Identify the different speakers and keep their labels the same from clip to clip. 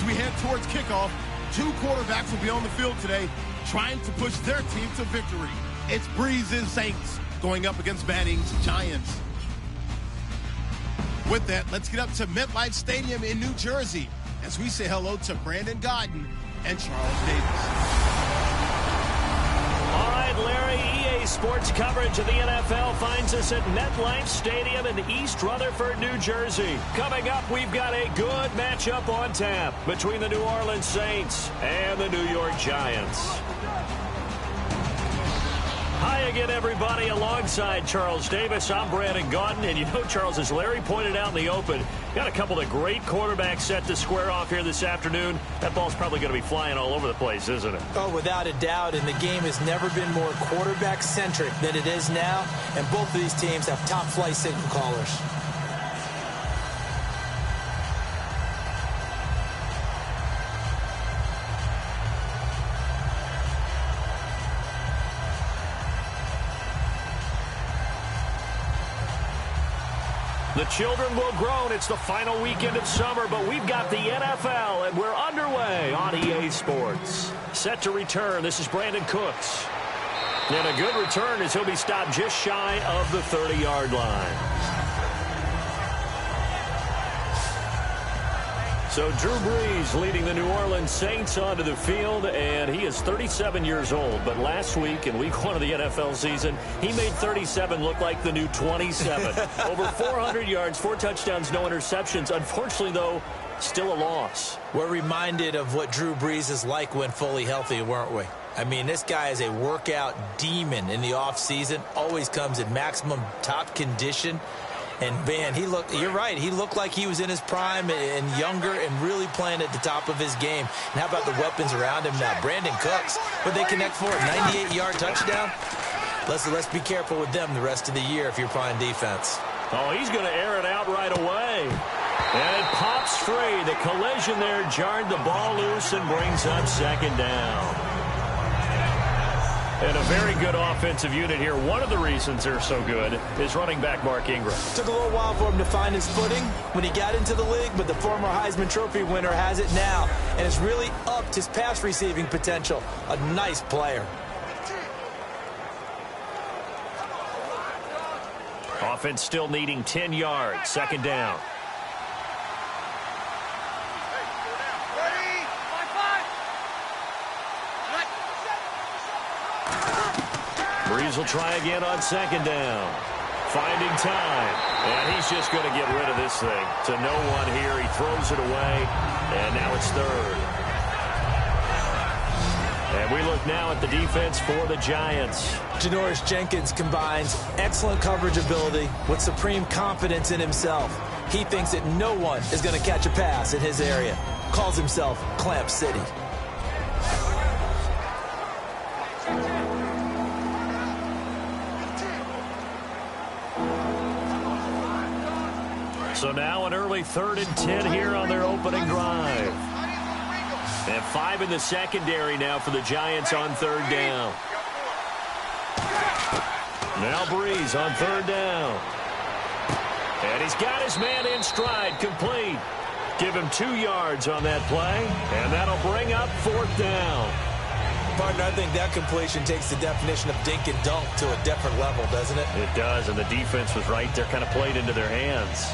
Speaker 1: we head towards kickoff, two quarterbacks will be on the field today trying to push their team to victory. It's Breeze's Saints going up against Manning's Giants. With that, let's get up to MetLife Stadium in New Jersey as we say hello to Brandon Gaudin and Charles Davis.
Speaker 2: All right, Larry, EA Sports coverage of the NFL finds us at MetLife Stadium in East Rutherford, New Jersey. Coming up, we've got a good matchup on tap between the New Orleans Saints and the New York Giants. Hi again, everybody. Alongside Charles Davis, I'm Brandon Gaudin. And you know, Charles, as Larry pointed out in the open, got a couple of great quarterbacks set to square off here this afternoon. That ball's probably going to be flying all over the place, isn't it?
Speaker 3: Oh, without a doubt. And the game has never been more quarterback-centric than it is now. And both of these teams have top-flight signal callers.
Speaker 2: The children will groan. It's the final weekend of summer, but we've got the NFL, and we're underway on EA Sports. Set to return, this is Brandon Cooks. And a good return as he'll be stopped just shy of the 30-yard line. So Drew Brees leading the New Orleans Saints onto the field, and he is 37 years old. But last week, in week 1 of the NFL season, he made 37 look like the new 27. Over 400 yards, 4 touchdowns, no interceptions. Unfortunately, though, still a loss.
Speaker 3: We're reminded of what Drew Brees is like when fully healthy, weren't we? I mean, this guy is a workout demon in the offseason, always comes in maximum top condition. And, man, you're right, he looked like he was in his prime and younger and really playing at the top of his game. And how about the weapons around him now? Brandon Cooks, what they connect for, a 98-yard touchdown? Let's be careful with them the rest of the year if you're playing defense.
Speaker 2: Oh, he's going to air it out right away. And it pops free. The collision there jarred the ball loose and brings up second down. And a very good offensive unit here. One of the reasons they're so good is running back Mark Ingram.
Speaker 3: Took a little while for him to find his footing when he got into the league, but the former Heisman Trophy winner has it now, and has really upped his pass receiving potential. A nice player.
Speaker 2: Offense still needing 10 yards. Second down. Brees will try again on second down. Finding time. And he's just going to get rid of this thing. To no one here. He throws it away. And now it's third. And we look now at the defense for the Giants.
Speaker 3: Janoris Jenkins combines excellent coverage ability with supreme confidence in himself. He thinks that no one is going to catch a pass in his area. Calls himself Clamp City.
Speaker 2: So now an early 3rd and 10 here on their opening drive. And 5 in the secondary now for the Giants on 3rd down. Now Brees on 3rd down. And he's got his man in stride, complete. Give him 2 yards on that play, and that'll bring up 4th down.
Speaker 3: Partner, I think that completion takes the definition of dink and dunk to a different level, doesn't it?
Speaker 2: It does, and the defense was right there, kind of played into their hands.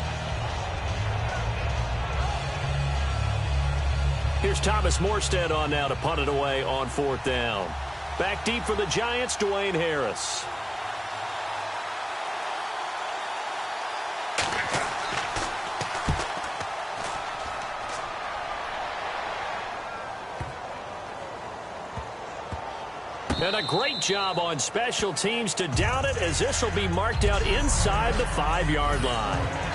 Speaker 2: Here's Thomas Morstead on now to punt it away on 4th down. Back deep for the Giants, Dwayne Harris. And a great job on special teams to down it, as this will be marked out inside the 5-yard line.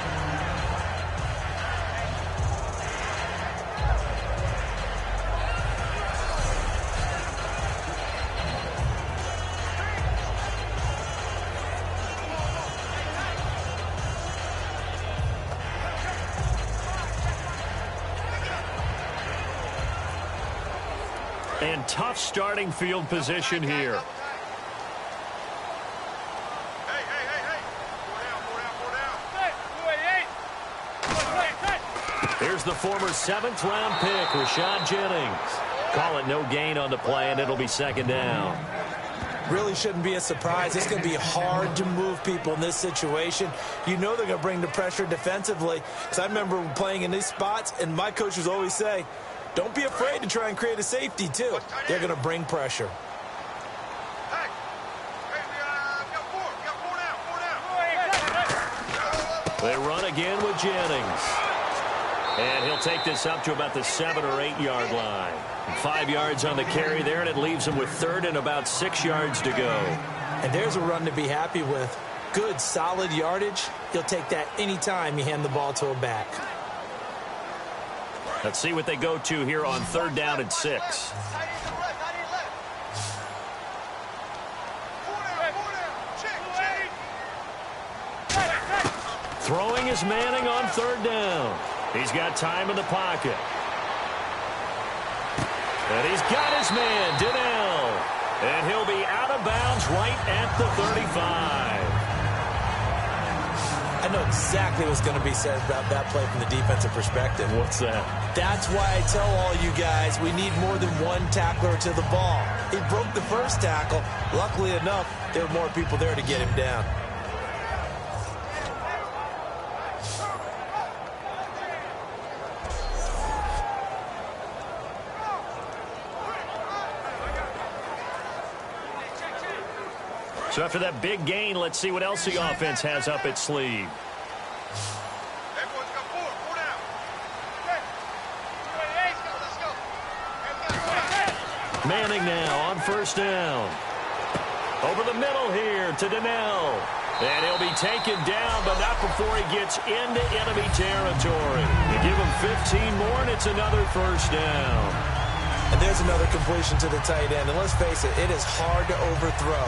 Speaker 2: And tough starting field position here. Here's the former 7th-round pick, Rashad Jennings. Call it no gain on the play, and it'll be second down.
Speaker 3: Really shouldn't be a surprise. It's going to be hard to move people in this situation. You know they're going to bring the pressure defensively. Because I remember playing in these spots, and my coaches always say, don't be afraid to try and create a safety, too. They're going to bring pressure.
Speaker 2: They run again with Jennings. And he'll take this up to about the 7 or 8 yard line. 5 yards on the carry there, and it leaves him with 3rd and about 6 yards to go.
Speaker 3: And there's a run to be happy with. Good, solid yardage. He'll take that anytime you hand the ball to a back.
Speaker 2: Let's see what they go to here on 3rd down and 6. Throwing is Manning on 3rd down. He's got time in the pocket. And he's got his man, Donnell. And he'll be out of bounds right at the 35.
Speaker 3: I know exactly what's going to be said about that play from the defensive perspective.
Speaker 2: What's that?
Speaker 3: That's why I tell all you guys we need more than one tackler to the ball. He broke the first tackle. Luckily enough, there were more people there to get him down.
Speaker 2: So after that big gain, let's see what else the offense has up its sleeve. Manning now on 1st down. Over the middle here to Donnell. And he'll be taken down, but not before he gets into enemy territory. You give him 15 more, and it's another 1st down.
Speaker 3: And there's another completion to the tight end. And let's face it, it is hard to overthrow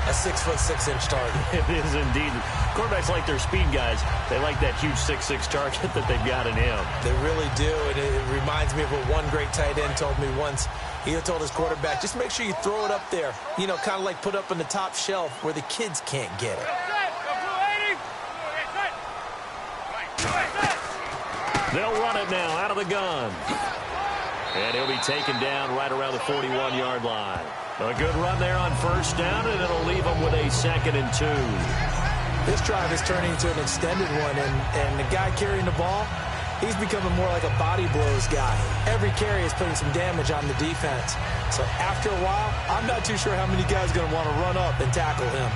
Speaker 3: a 6'6" target.
Speaker 2: It is indeed. Quarterbacks like their speed guys. They like that huge 6'6" target that they've got in him.
Speaker 3: They really do. And it reminds me of what one great tight end told me once. He told his quarterback, just make sure you throw it up there. You know, kind of like put up on the top shelf where the kids can't get it.
Speaker 2: They'll run it now out of the gun. And he'll be taken down right around the 41-yard line. A good run there on 1st down, and it'll leave them with a 2nd and 2.
Speaker 3: This drive is turning into an extended one, and the guy carrying the ball, he's becoming more like a body blows guy. Every carry is putting some damage on the defense. So after a while, I'm not too sure how many guys are going to want to run up and tackle him.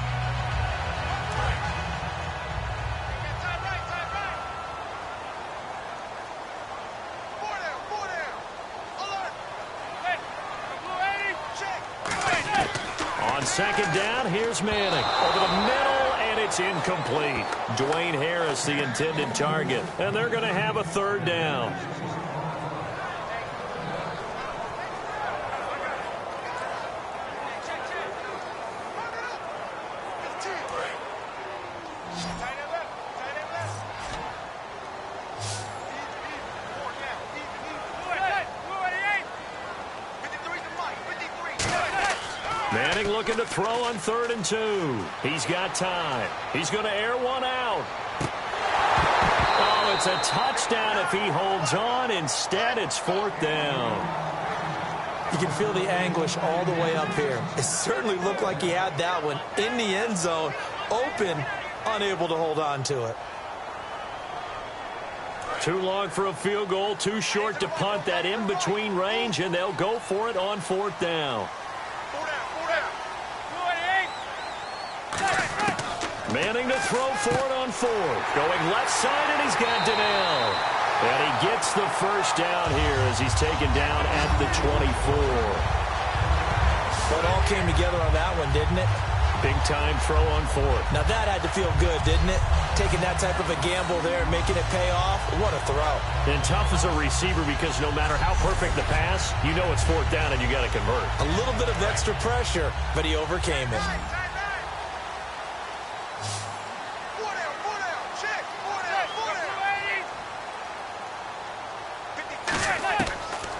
Speaker 2: On 2nd down, here's Manning. Over the middle, and it's incomplete. Dwayne Harris, the intended target. And they're going to have a 3rd down. Manning looking to throw on 3rd and 2. He's got time. He's going to air one out. Oh, it's a touchdown if he holds on. Instead, it's 4th down.
Speaker 3: You can feel the anguish all the way up here. It certainly looked like he had that one in the end zone, open, unable to hold on to it.
Speaker 2: Too long for a field goal, too short to punt. That in-between range, and they'll go for it on 4th down. Manning to throw for it on 4th. Going left side, and he's got Donnell. And he gets the 1st down here as he's taken down at the 24.
Speaker 3: Well, it all came together on that one, didn't it?
Speaker 2: Big-time throw on 4th.
Speaker 3: Now, that had to feel good, didn't it? Taking that type of a gamble there and making it pay off. What a throw.
Speaker 2: And tough as a receiver because no matter how perfect the pass, you know it's 4th down and you got to convert.
Speaker 3: A little bit of extra pressure, but he overcame it.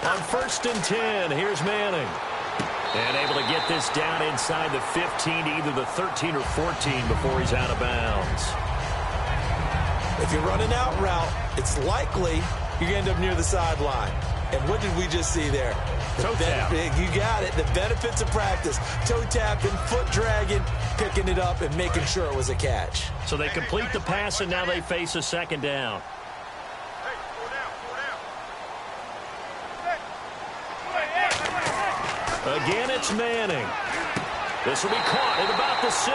Speaker 2: On 1st and 10, here's Manning. And able to get this down inside the 15, either the 13 or 14 before he's out of bounds.
Speaker 3: If you're running out route, it's likely you end up near the sideline. And what did we just see there?
Speaker 2: Toe tap.
Speaker 3: You got it. The benefits of practice. Toe tapping, foot dragging, picking it up, and making sure it was a catch.
Speaker 2: So they complete the pass, and now they face a second down. Again, it's Manning. This will be caught at about the 6.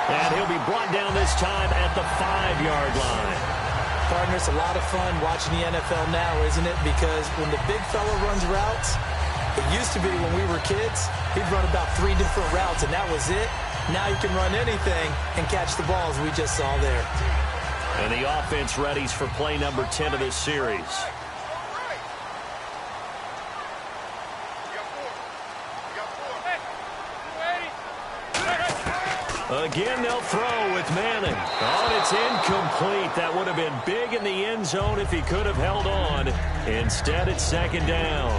Speaker 2: And he'll be brought down this time at the 5-yard line.
Speaker 3: Partner, it's a lot of fun watching the NFL now, isn't it? Because when the big fella runs routes, it used to be when we were kids, he'd run about 3 different routes, and that was it. Now you can run anything and catch the balls we just saw there.
Speaker 2: And the offense readies for play number 10 of this series. Again, they'll throw with Manning. Oh, and it's incomplete. That would have been big in the end zone if he could have held on. Instead, it's second down.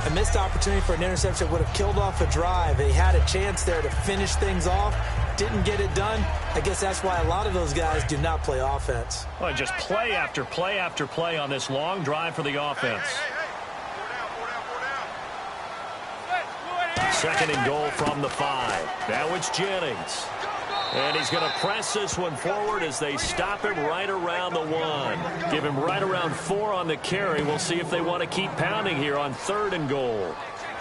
Speaker 3: A missed opportunity for an interception would have killed off a drive. They had a chance there to finish things off. Didn't get it done. I guess that's why a lot of those guys do not play offense.
Speaker 2: Well, just play after play after play on this long drive for the offense. Second and goal from the 5. Now it's Jennings. And he's going to press this one forward as they stop him right around the 1. Give him right around 4 on the carry. We'll see if they want to keep pounding here on 3rd and goal.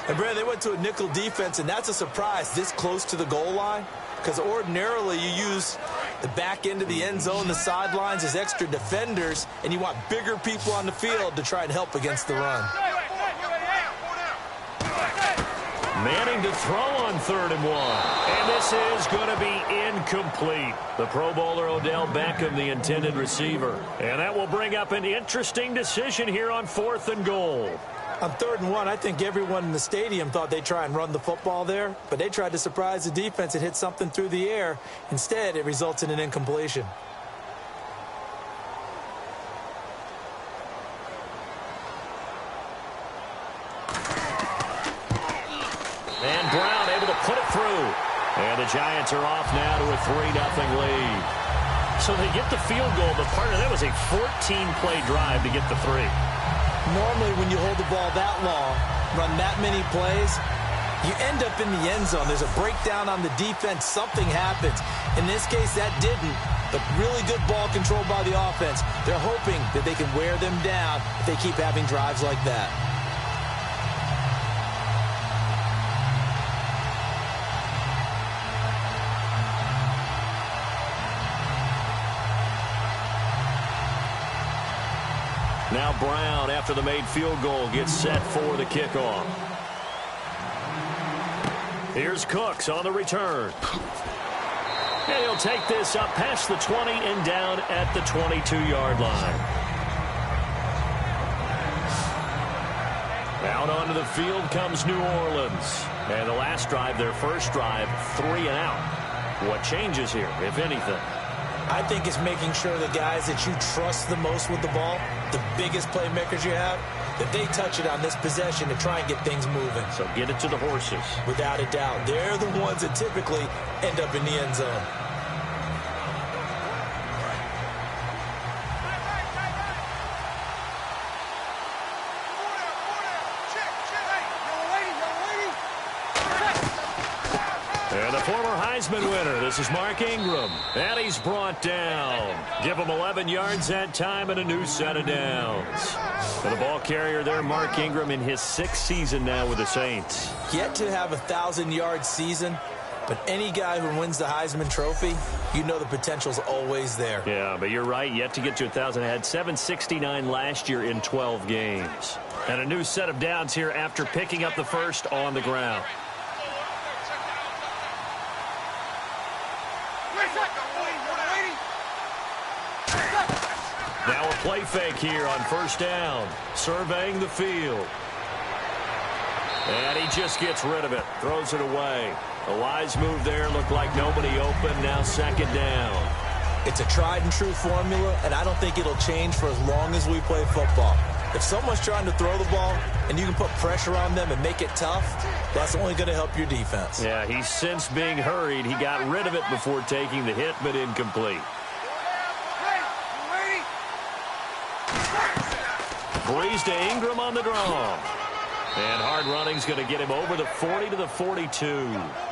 Speaker 3: And, Brad, they went to a nickel defense, and that's a surprise this close to the goal line. Because ordinarily you use the back end of the end zone, the sidelines as extra defenders, and you want bigger people on the field to try and help against the run.
Speaker 2: Manning to throw on 3rd and 1. And this is going to be incomplete. The Pro Bowler Odell Beckham, the intended receiver. And that will bring up an interesting decision here on 4th and goal.
Speaker 3: On 3rd and 1, I think everyone in the stadium thought they'd try and run the football there, but they tried to surprise the defense and hit something through the air. Instead, it results in an incompletion.
Speaker 2: And Brown able to put it through. And the Giants are off now to a 3-0 lead. So they get the field goal, but partner, that was a 14-play drive to get the 3.
Speaker 3: Normally, when you hold the ball that long, run that many plays, you end up in the end zone. There's a breakdown on the defense. Something happens. In this case, that didn't. But really good ball control by the offense. They're hoping that they can wear them down if they keep having drives like that.
Speaker 2: Now Brown, after the made field goal, gets set for the kickoff. Here's Cooks on the return. And he'll take this up past the 20 and down at the 22-yard line. Out onto the field comes New Orleans. And the last drive, their first drive, 3 and out. What changes here, if anything?
Speaker 3: I think it's making sure the guys that you trust the most with the ball, the biggest playmakers you have, that they touch it on this possession to try and get things moving.
Speaker 2: So get it to the horses.
Speaker 3: Without a doubt. They're the ones that typically end up in the end zone.
Speaker 2: And the former Heisman winner, this is Mark Ingram. And he's brought down. Give him 11 yards that time and a new set of downs. For the ball carrier there, Mark Ingram in his 6th season now with the Saints.
Speaker 3: Yet to have a 1,000-yard season, but any guy who wins the Heisman Trophy, you know the potential's always there.
Speaker 2: Yeah, but you're right. Yet to get to 1,000. Had 769 last year in 12 games. And a new set of downs here after picking up the first on the ground. Now a play fake here on first down. Surveying the field. And he just gets rid of it. Throws it away. A wise move there. Looked like nobody open. Now second down.
Speaker 3: It's a tried and true formula, and I don't think it'll change for as long as we play football. If someone's trying to throw the ball and you can put pressure on them and make it tough, that's only going to help your defense.
Speaker 2: Yeah, he's since being hurried. He got rid of it before taking the hit, but incomplete. Breeze to Ingram on the draw. And hard running's going to get him over the 40 to the 42.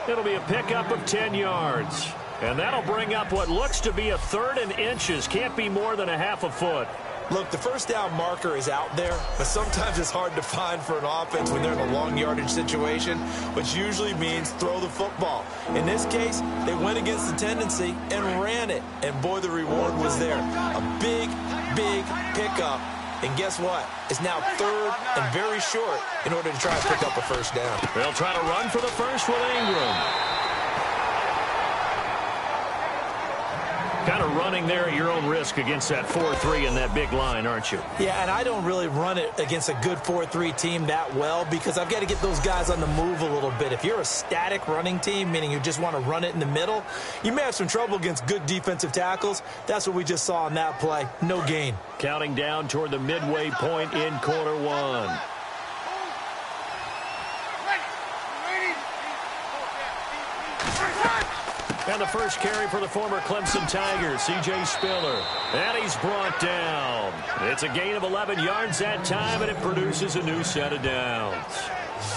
Speaker 2: It'll be a pickup of 10 yards. And that'll bring up what looks to be a 3rd and inches. Can't be more than a half a foot.
Speaker 3: Look, the first down marker is out there, but sometimes it's hard to find for an offense when they're in a long yardage situation, which usually means throw the football. In this case, they went against the tendency and ran it. And boy, the reward was there. A big, big pickup. And guess what? It's now 3rd and very short in order to try and pick up a first down.
Speaker 2: They'll try to run for the first with Ingram. Kind of running there at your own risk against that 4-3 and that big line, aren't you?
Speaker 3: Yeah, and I don't really run it against a good 4-3 team that well because I've got to get those guys on the move a little bit. If you're a static running team, meaning you just want to run it in the middle, you may have some trouble against good defensive tackles. That's what we just saw on that play. No gain.
Speaker 2: Counting down toward the midway point in quarter 1. And the first carry for the former Clemson Tiger, C.J. Spiller. And he's brought down. It's a gain of 11 yards that time, and it produces a new set of downs.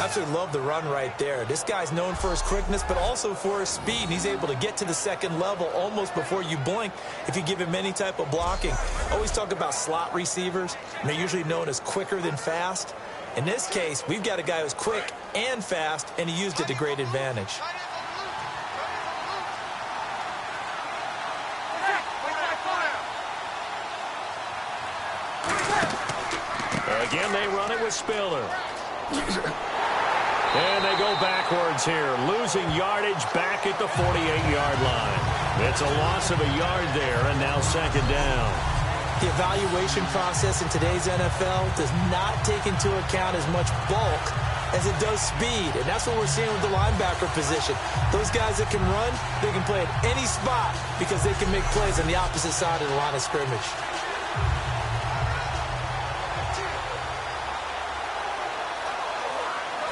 Speaker 3: Absolutely love the run right there. This guy's known for his quickness, but also for his speed. He's able to get to the second level almost before you blink if you give him any type of blocking. Always talk about slot receivers, and they're usually known as quicker than fast. In this case, we've got a guy who's quick and fast, and he used it to great advantage.
Speaker 2: Again, they run it with Spiller. And they go backwards here, losing yardage back at the 48-yard line. It's a loss of a yard there, and now second down.
Speaker 3: The evaluation process in today's NFL does not take into account as much bulk as it does speed, and that's what we're seeing with the linebacker position. Those guys that can run, they can play at any spot because they can make plays on the opposite side of the line of scrimmage.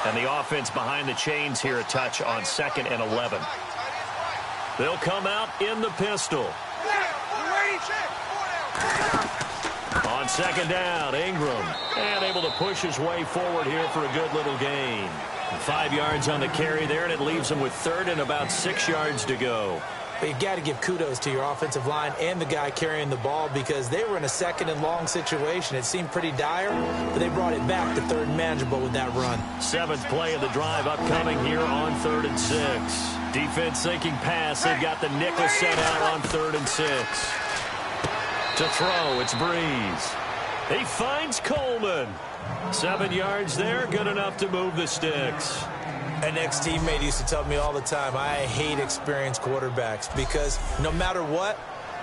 Speaker 2: And the offense behind the chains here a touch on 2nd and 11. They'll come out in the pistol. On 2nd down, Ingram. And able to push his way forward here for a good little gain. 5 yards on the carry there, and it leaves him with 3rd and about 6 yards to go.
Speaker 3: But you've got to give kudos to your offensive line and the guy carrying the ball because they were in a 2nd and long situation. It seemed pretty dire, but they brought it back to 3rd and manageable with that run.
Speaker 2: 7th play of the drive upcoming here on 3rd and 6. Defense thinking pass. They've got the nickel set out on 3rd and 6. To throw, it's Breeze. He finds Coleman. 7 yards there, good enough to move the sticks.
Speaker 3: An ex-teammate used to tell me all the time, I hate experienced quarterbacks because no matter what,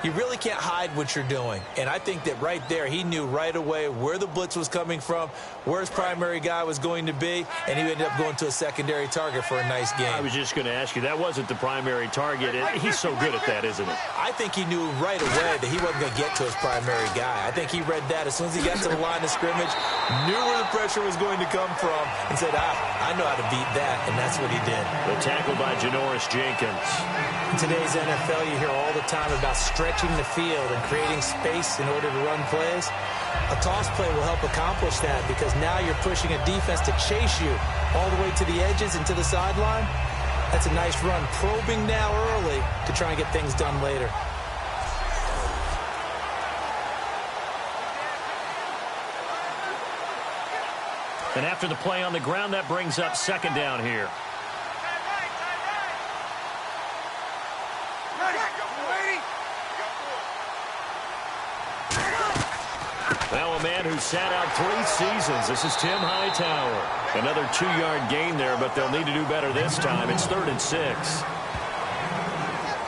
Speaker 3: you really can't hide what you're doing. And I think that right there, he knew right away where the blitz was coming from, where his primary guy was going to be, and he ended up going to a secondary target for a nice game.
Speaker 2: I was just going to ask you, that wasn't the primary target. He's so good at that, isn't he?
Speaker 3: I think he knew right away that he wasn't going to get to his primary guy. I think he read that as soon as he got to the line of scrimmage, knew where the pressure was going to come from, and said, I know how to beat that, and that's what he did.
Speaker 2: The tackle by Janoris Jenkins.
Speaker 3: In today's NFL, you hear all the time about stretching the field and creating space in order to run plays. A toss play will help accomplish that because now you're pushing a defense to chase you all the way to the edges and to the sideline. That's a nice run, probing now early to try and get things done later.
Speaker 2: And after the play on the ground, that brings up 2nd down here. Well, a man who sat out 3 seasons. This is Tim Hightower. Another 2-yard gain there, but they'll need to do better this time. It's 3rd and 6.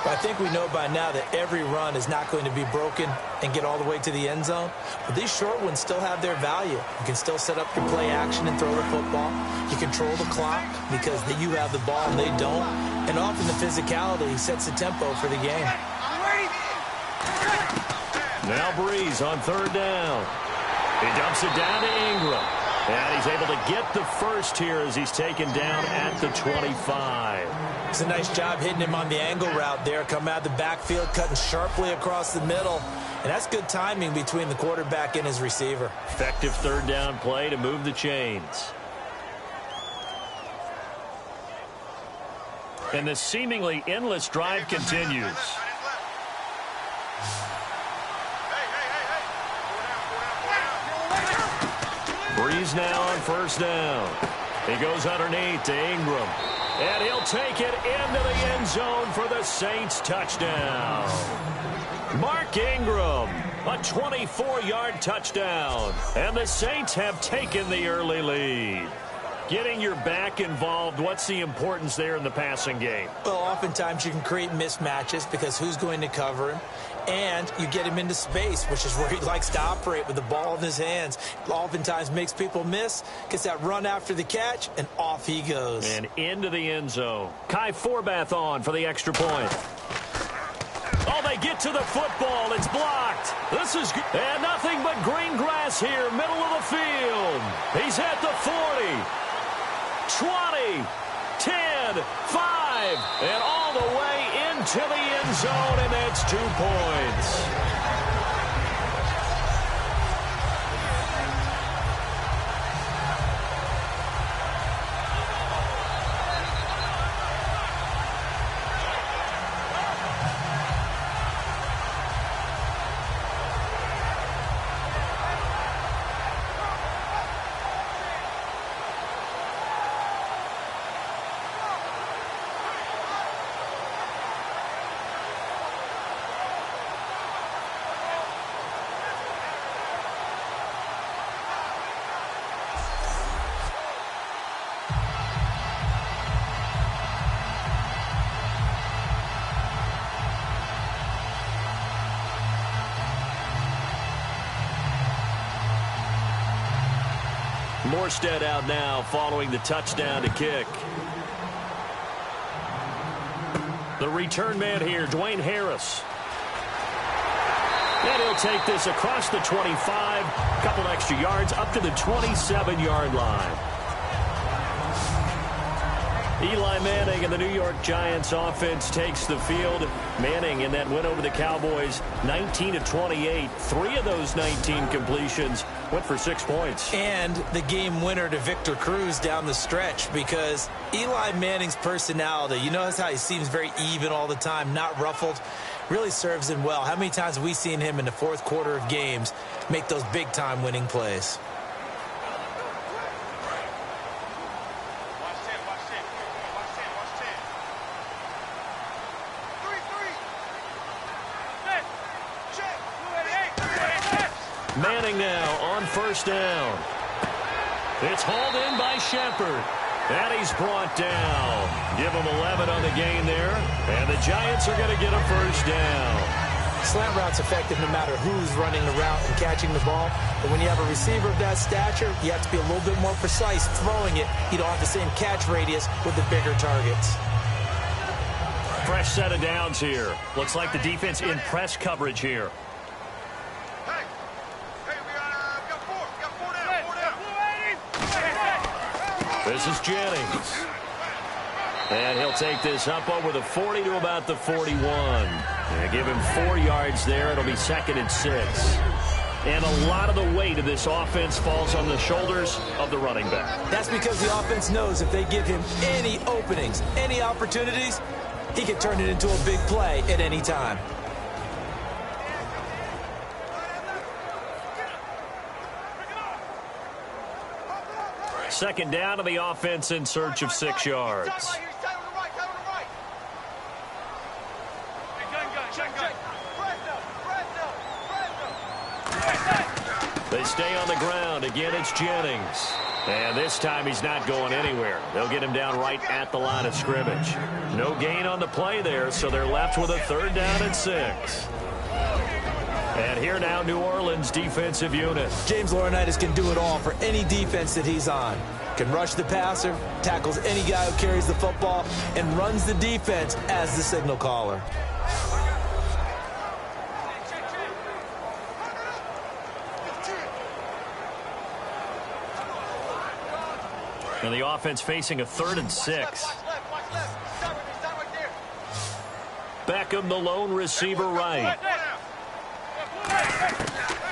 Speaker 3: I think we know by now that every run is not going to be broken and get all the way to the end zone. But these short ones still have their value. You can still set up your play action and throw the football. You control the clock because you have the ball and they don't. And often the physicality sets the tempo for the game.
Speaker 2: Now Breeze on 3rd down. He dumps it down to Ingram. And he's able to get the first here as he's taken down at the 25.
Speaker 3: It's a nice job hitting him on the angle route there. Coming out of the backfield, cutting sharply across the middle. And that's good timing between the quarterback and his receiver.
Speaker 2: Effective third down play to move the chains. And the seemingly endless drive continues. Breeze now on first down. He goes underneath to Ingram. And he'll take it into the end zone for the Saints touchdown. Mark Ingram, a 24-yard touchdown. And the Saints have taken the early lead. Getting your back involved, what's the importance there in the passing game?
Speaker 3: Well, oftentimes you can create mismatches because who's going to cover him? And you get him into space, which is where he likes to operate with the ball in his hands. Oftentimes makes people miss, gets that run after the catch, and off he goes.
Speaker 2: And into the end zone. Kai Forbath on for the extra point. Oh, they get to the football. It's blocked. This is good. And nothing but green grass here, middle of the field. He's at the 40. 20, 10, 5, and all the way into the end zone, and that's 2 points. Morstead out now following the touchdown to kick. The return man here, Dwayne Harris. And he'll take this across the 25, a couple extra yards up to the 27-yard line. Eli Manning and the New York Giants offense takes the field. Manning in that win over the Cowboys, 19 of 28. 3 of those 19 completions went for 6 points.
Speaker 3: And the game winner to Victor Cruz down the stretch, because Eli Manning's personality, you notice how he seems very even all the time, not ruffled, really serves him well. How many times have we seen him in the fourth quarter of games make those big-time winning plays?
Speaker 2: Manning now on first down. It's hauled in by Shepard. And he's brought down. Give him 11 on the gain there. And the Giants are going to get a first down.
Speaker 3: Slant route's effective no matter who's running the route and catching the ball. But when you have a receiver of that stature, you have to be a little bit more precise throwing it. You don't have the same catch radius with the bigger targets.
Speaker 2: Fresh set of downs here. Looks like the defense in press coverage here. This is Jennings. And he'll take this up over the 40 to about the 41. And give him 4 yards there. It'll be 2nd and 6. And a lot of the weight of this offense falls on the shoulders of the running back.
Speaker 3: That's because the offense knows if they give him any openings, any opportunities, he can turn it into a big play at any time.
Speaker 2: Second down to the offense in search of 6 yards. They stay on the ground. Again, it's Jennings. And this time he's not going anywhere. They'll get him down right at the line of scrimmage. No gain on the play there, so they're left with a 3rd down and 6. And here now, New Orleans defensive unit.
Speaker 3: James Laurinaitis can do it all for any defense that he's on. Can rush the passer, tackles any guy who carries the football, and runs the defense as the signal caller.
Speaker 2: And the offense facing a 3rd and 6. Beckham, the lone receiver right.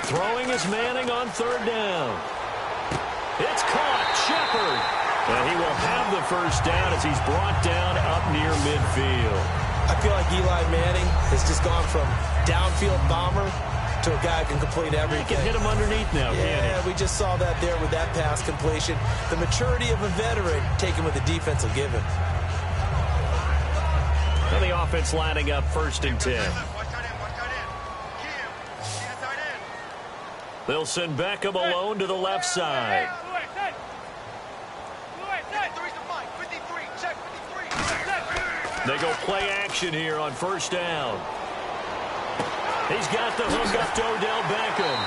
Speaker 2: Throwing is Manning on 3rd down. It's caught. Shepard. And he will have the first down as he's brought down up near midfield.
Speaker 3: I feel like Eli Manning has just gone from downfield bomber to a guy who can complete everything.
Speaker 2: He can hit him underneath now,
Speaker 3: yeah,
Speaker 2: can't he?
Speaker 3: we just saw that there with that pass completion. The maturity of a veteran taken with the defense will give him.
Speaker 2: And the offense lining up 1st and 10. They'll send Beckham alone to the left side. They go play action here on 1st down. He's got the hook up to Odell Beckham.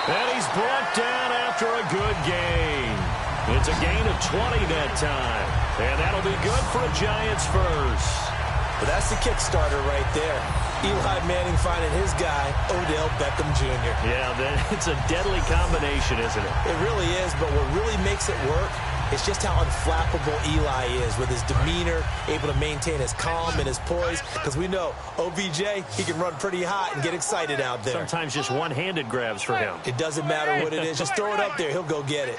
Speaker 2: And he's brought down after a good gain. It's a gain of 20 that time. And that'll be good for a Giants first.
Speaker 3: But that's the Kickstarter right there. Eli Manning finding his guy, Odell Beckham Jr.
Speaker 2: Yeah, it's a deadly combination, isn't it?
Speaker 3: It really is, but what really makes it work is just how unflappable Eli is with his demeanor, able to maintain his calm and his poise. Because we know OBJ, he can run pretty hot and get excited out there.
Speaker 2: Sometimes just one-handed grabs for him.
Speaker 3: It doesn't matter what it is. Just throw it up there. He'll go get it.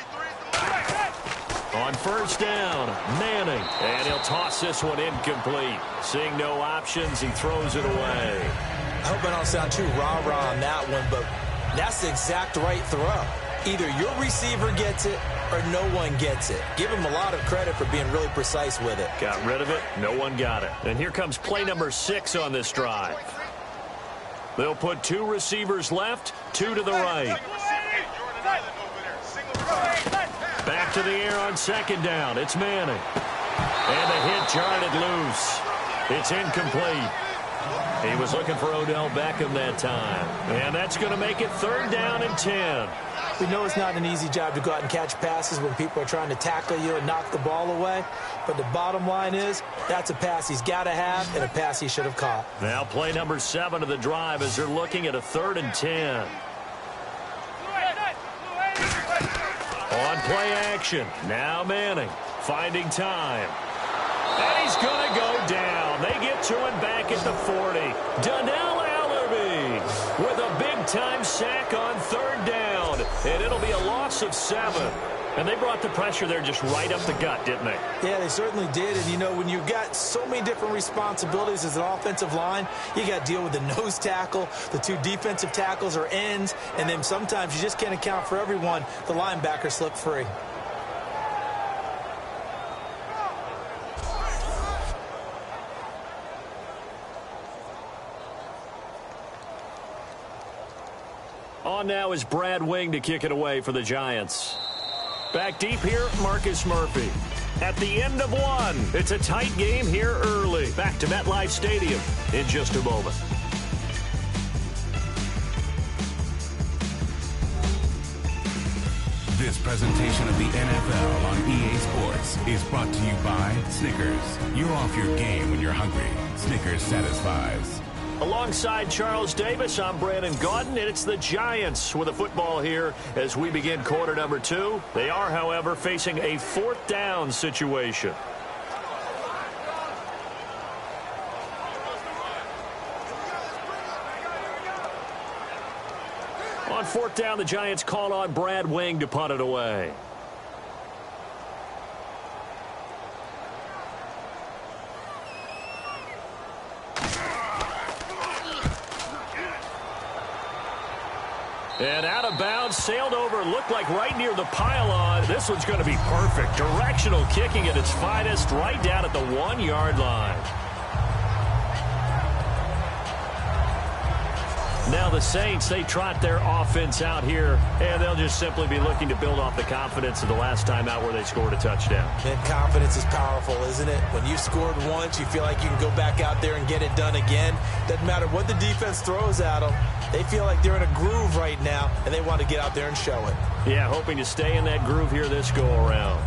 Speaker 2: On 1st down, Manning. And he'll toss this one incomplete. Seeing no options, he throws it away.
Speaker 3: I hope I don't sound too rah-rah on that one, but that's the exact right throw. Either your receiver gets it or no one gets it. Give him a lot of credit for being really precise with it.
Speaker 2: Got rid of it. No one got it. And here comes play number 6 on this drive. They'll put 2 receivers left, 2 to the right. Back to the air on 2nd down. It's Manning. And the hit jarred it loose. It's incomplete. He was looking for Odell Beckham that time. And that's going to make it 3rd down and 10.
Speaker 3: We know it's not an easy job to go out and catch passes when people are trying to tackle you and knock the ball away. But the bottom line is, that's a pass he's got to have and a pass he should have caught.
Speaker 2: Now play number 7 of the drive as they're looking at a 3rd and 10. On play action. Now Manning finding time. And he's going to go down. They get to him back at the 40. Donnell Allerby with a big-time sack on 3rd down. And it'll be a loss of 7. And they brought the pressure there just right up the gut, didn't they?
Speaker 3: Yeah, they certainly did. And, you know, when you've got so many different responsibilities as an offensive line, you got to deal with the nose tackle, the 2 defensive tackles or ends, and then sometimes you just can't account for everyone. The linebackers slip free.
Speaker 2: On now is Brad Wing to kick it away for the Giants. Back deep here, Marcus Murphy. At the end of 1, it's a tight game here early. Back to MetLife Stadium in just a moment.
Speaker 4: This presentation of the NFL on EA Sports is brought to you by Snickers. You're off your game when you're hungry. Snickers satisfies.
Speaker 2: Alongside Charles Davis, I'm Brandon Gaudin, and it's the Giants with a football here as we begin quarter number 2. They are, however, facing a 4th down situation. On 4th down, the Giants call on Brad Wing to punt it away. And out of bounds, sailed over, looked like right near the pylon. This one's going to be perfect. Directional kicking at its finest, right down at the 1-yard line. Now the Saints, they trot their offense out here, and they'll just simply be looking to build off the confidence of the last time out where they scored a touchdown.
Speaker 3: And confidence is powerful, isn't it? When you've scored once, you feel like you can go back out there and get it done again. Doesn't matter what the defense throws at them. They feel like they're in a groove right now, and they want to get out there and show it.
Speaker 2: Yeah, hoping to stay in that groove here this go-around.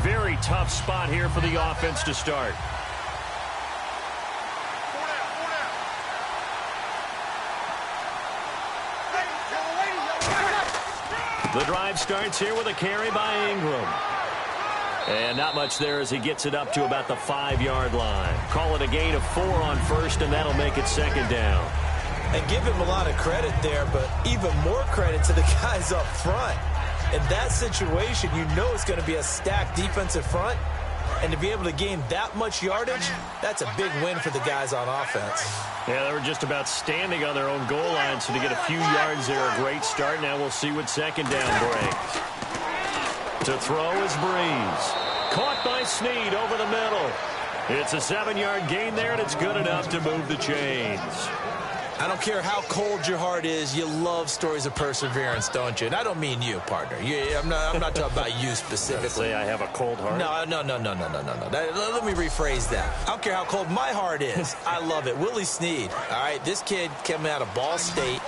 Speaker 2: Very tough spot here for the offense to start. The drive starts here with a carry by Ingram. And not much there as he gets it up to about the 5-yard line. Call it a gain of 4 on first, and that'll make it second down.
Speaker 3: And give him a lot of credit there, but even more credit to the guys up front. In that situation, you know it's going to be a stacked defensive front. And to be able to gain that much yardage, that's a big win for the guys on offense.
Speaker 2: Yeah, they were just about standing on their own goal line, so to get a few yards there, a great start. Now we'll see what second down brings. To throw is Breeze. Caught by Snead over the middle. It's a 7-yard gain there, and it's good enough to move the chains.
Speaker 3: I don't care how cold your heart is, you love stories of perseverance, don't you? And I don't mean you, partner. I'm not talking about you specifically.
Speaker 2: Say I have a cold heart?
Speaker 3: No. Let me rephrase that. I don't care how cold my heart is. I love it. Willie Snead, all right? This kid came out of Ball State,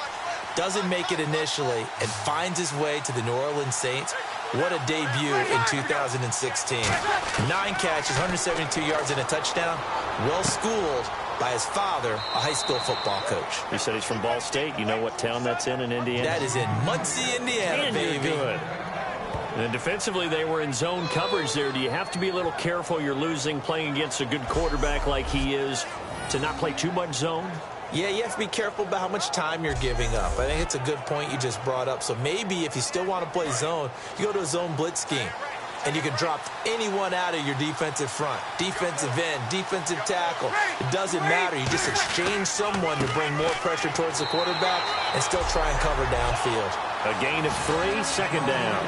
Speaker 3: doesn't make it initially, and finds his way to the New Orleans Saints. What a debut in 2016. 9 catches, 172 yards, and a touchdown. Well-schooled by his father, a high school football coach.
Speaker 2: You said he's from Ball State. You know what town that's in Indiana?
Speaker 3: That is in Muncie, Indiana, baby.
Speaker 2: Good. And defensively, they were in zone coverage there. Do you have to be a little careful? You're losing playing against a good quarterback like he is to not play too much zone?
Speaker 3: Yeah, you have to be careful about how much time you're giving up. I think it's a good point you just brought up. So maybe if you still want to play zone, you go to a zone blitz scheme. And you can drop anyone out of your defensive front. Defensive end, defensive tackle. It doesn't matter. You just exchange someone to bring more pressure towards the quarterback and still try and cover downfield.
Speaker 2: A gain of 3, second down.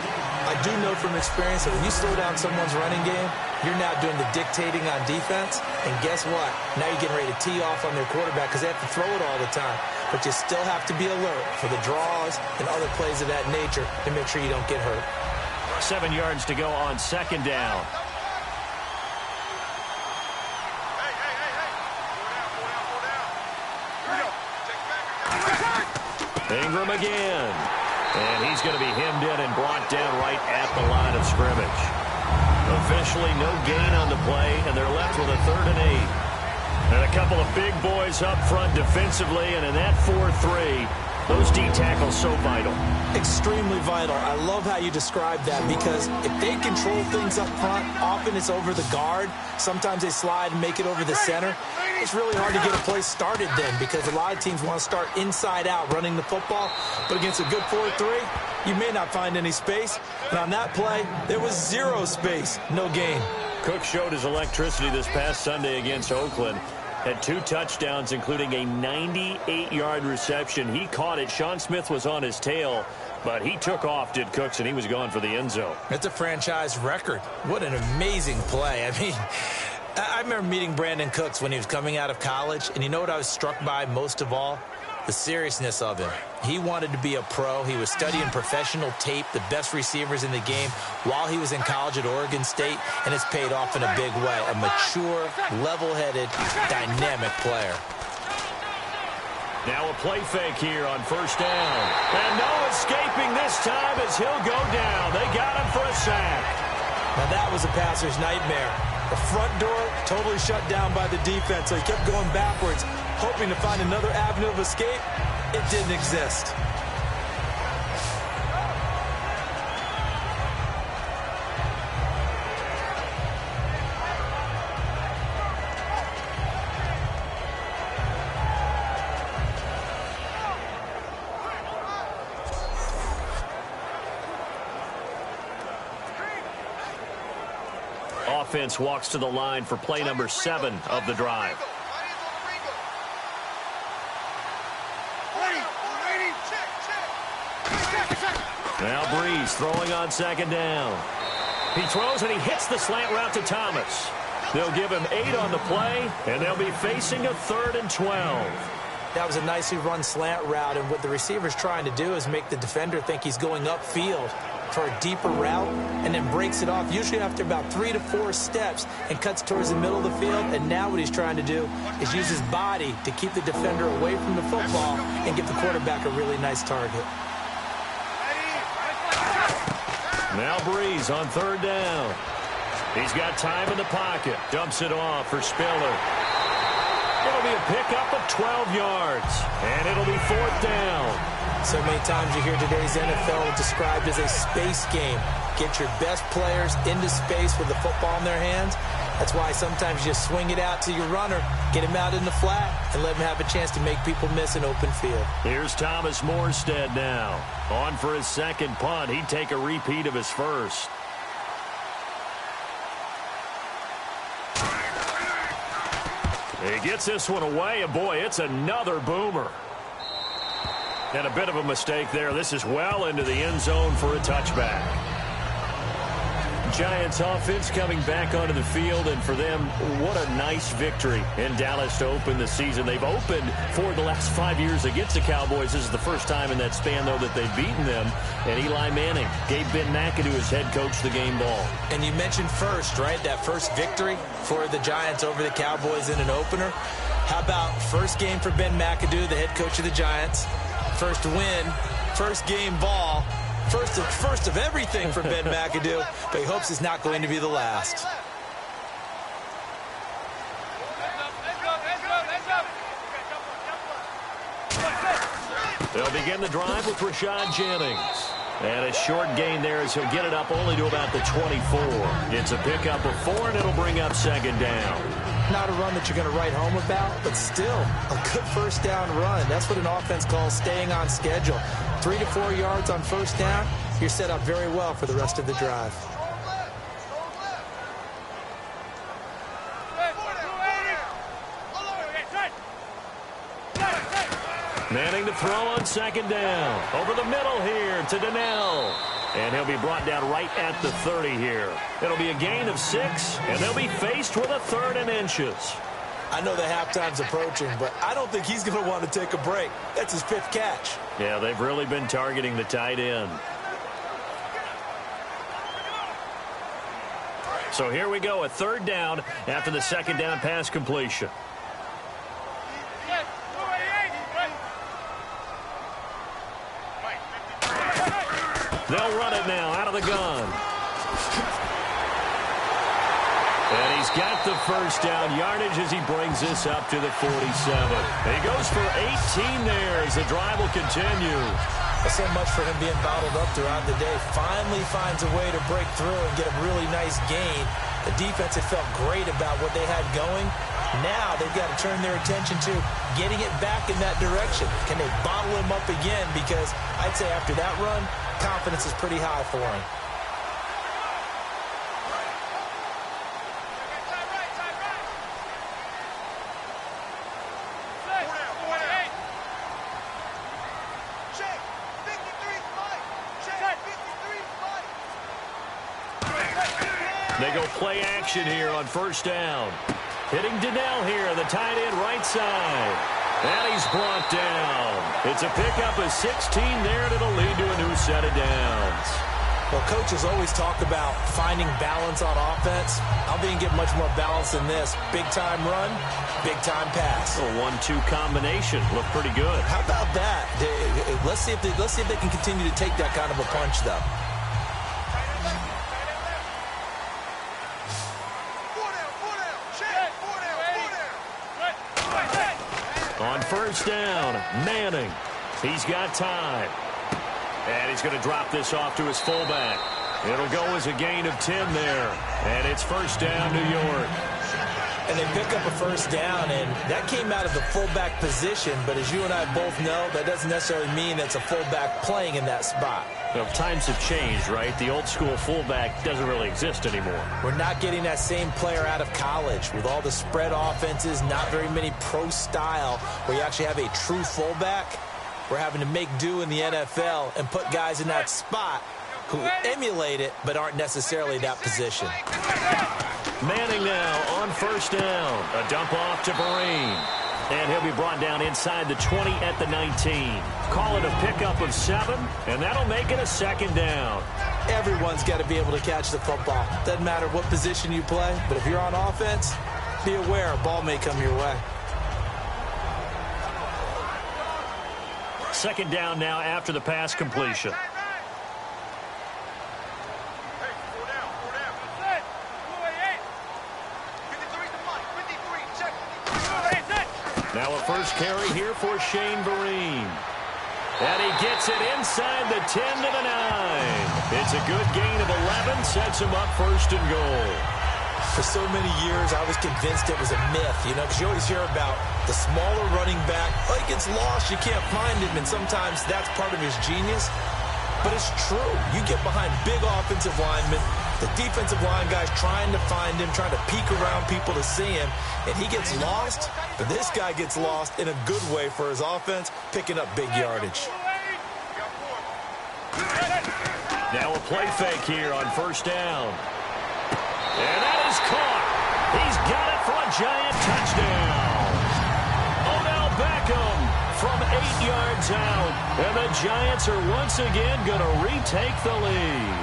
Speaker 3: I do know from experience that when you slow down someone's running game, you're now doing the dictating on defense. And guess what? Now you're getting ready to tee off on their quarterback because they have to throw it all the time. But you still have to be alert for the draws and other plays of that nature to make sure you don't get hurt.
Speaker 2: 7 yards to go on second down. Ingram again. And he's going to be hemmed in and brought down right at the line of scrimmage. Officially no gain on the play, and they're left with a 3rd and 8. And a couple of big boys up front defensively, and in that 4-3, those D tackles so vital. Extremely vital. I love how you describe that because if they control things up front, often it's over the guard. Sometimes they slide and make it over the center. It's really hard to get a play started then because a lot of teams want to start inside out running the football. But against a good 4-3, you may not find any space. And on that play, there was 0 space. No gain. Cook showed his electricity this past Sunday against Oakland. Had 2 touchdowns, including a 98-yard reception. He caught it. Sean Smith was on his tail, but he took off, did Cooks, and he was gone for the end zone. It's a franchise record. What an amazing play. I mean, I remember meeting Brandon Cooks when he was coming out of college, and you know what I was struck by most of all? The seriousness of him. He wanted to be a pro. He was studying professional tape, the best receivers in the game, while he was in college at Oregon State, and it's paid off in a big way. A mature, level-headed, dynamic player. Now a play fake here on first down. And no escaping this time as he'll go down. They got him for a sack. Now that was a passer's nightmare. The front door totally shut down by the defense, so he kept going backwards, hoping to find another avenue of escape. It didn't exist. Offense walks to the line for play number 7 of the drive. Now Breeze throwing on second down. He throws and he hits the slant route to Thomas. They'll give him 8 on the play, and they'll be facing a 3rd and 12. That was a nicely run slant route, and what the receiver's trying to do is make the defender think he's going upfield for a deeper route, and then breaks it off, usually after about 3 to 4 steps, and cuts towards the middle of the field. And now what he's trying to do is use his body to keep the defender away from the football and give the quarterback a really nice target. Now Breeze on 3rd down. He's got time in the pocket. Dumps it off for Spiller. It'll be a pickup of 12 yards, and it'll be 4th down.
Speaker 3: So many times you hear today's NFL described as a space game. Get your best players into space with the football in their hands. That's why sometimes you just swing it out to your runner, get him out in the flat, and let him have a chance to make people miss an open field.
Speaker 2: Here's Thomas Morstead now. On for his second punt. He'd take a repeat of his first. He gets this one away, and boy, it's another boomer. And a bit of a mistake there. This is well into the end zone for a touchback. Giants offense coming back onto the field, and for them, what a nice victory in Dallas to open the season. They've opened for the last 5 years against the Cowboys. This is the first time in that span, though, that they've beaten them. And Eli Manning gave Ben McAdoo, his head coach, the game ball.
Speaker 3: And you mentioned first, right, that first victory for the Giants over the Cowboys in an opener. How about first game for Ben McAdoo, the head coach of the Giants? First win, first game ball. First of everything for Ben McAdoo, but he hopes it's not going to be the last.
Speaker 2: They'll begin the drive with Rashad Jennings. And a short gain there as he'll get it up only to about the 24. It's a pickup of 4, and it'll bring up second down.
Speaker 3: Not a run that you're going to write home about, but still a good first down run. That's what an offense calls staying on schedule. 3 to 4 yards on first down, you're set up very well for the rest of the drive.
Speaker 2: Manning to throw on second down. Over the middle here to Donnell. And he'll be brought down right at the 30 here. It'll be a gain of 6, and they'll be faced with a 3rd and inches.
Speaker 3: I know the halftime's approaching, but I don't think he's going to want to take a break. That's his 5th catch.
Speaker 2: Yeah, they've really been targeting the tight end. So here we go, a 3rd down after the second down pass completion. They'll run it now out of the gun. And he's got the first down yardage as he brings this up to the 47. He goes for 18 there as the drive will continue.
Speaker 3: So much for him being bottled up throughout the day. Finally finds a way to break through and get a really nice gain. The defense had felt great about what they had going. Now they've got to turn their attention to getting it back in that direction. Can they bottle him up again? Because I'd say after that run, confidence is pretty high for him.
Speaker 2: They go play action here on first down. Hitting Donnell here, the tight end right side. And he's brought down. It's a pickup of 16 there, and it'll lead to a new set of downs.
Speaker 3: Well, coaches always talk about finding balance on offense. I don't think you get much more balance than this. Big-time run, big-time pass.
Speaker 2: A 1-2 combination. Looked pretty good.
Speaker 3: How about that? Let's see if they can continue to take that kind of a punch, though.
Speaker 2: On first down, Manning. He's got time. And he's going to drop this off to his fullback. It'll go as a gain of 10 there. And it's first down, New York.
Speaker 3: And they pick up a first down, and that came out of the fullback position. But as you and I both know, that doesn't necessarily mean that's a fullback playing in that spot.
Speaker 2: Well, times have changed, right? The old school fullback doesn't really exist anymore.
Speaker 3: We're not getting that same player out of college with all the spread offenses, not very many pro style where you actually have a true fullback. We're having to make do in the NFL and put guys in that spot who emulate it but aren't necessarily that position.
Speaker 2: Manning now on first down. A dump off to Vereen. And he'll be brought down inside the 20 at the 19. Call it a pickup of 7, and that'll make it a second down.
Speaker 3: Everyone's got to be able to catch the football. Doesn't matter what position you play, but if you're on offense, be aware a ball may come your way.
Speaker 2: Second down now after the pass completion. Now a first carry here for Shane Vereen. And he gets it inside the 10 to the 9. It's a good gain of 11, sets him up first and goal.
Speaker 3: For so many years, I was convinced it was a myth, because you always hear about the smaller running back. Oh, he gets lost, you can't find him, and sometimes that's part of his genius. But it's true. You get behind big offensive linemen, the defensive line guys trying to find him, trying to peek around people to see him, and he gets lost. But this guy gets lost in a good way for his offense, picking up big yardage.
Speaker 2: Now a play fake here on first down. And that is caught. He's got it for a Giant touchdown. Odell Beckham from 8 yards out. And the Giants are once again going to retake the lead.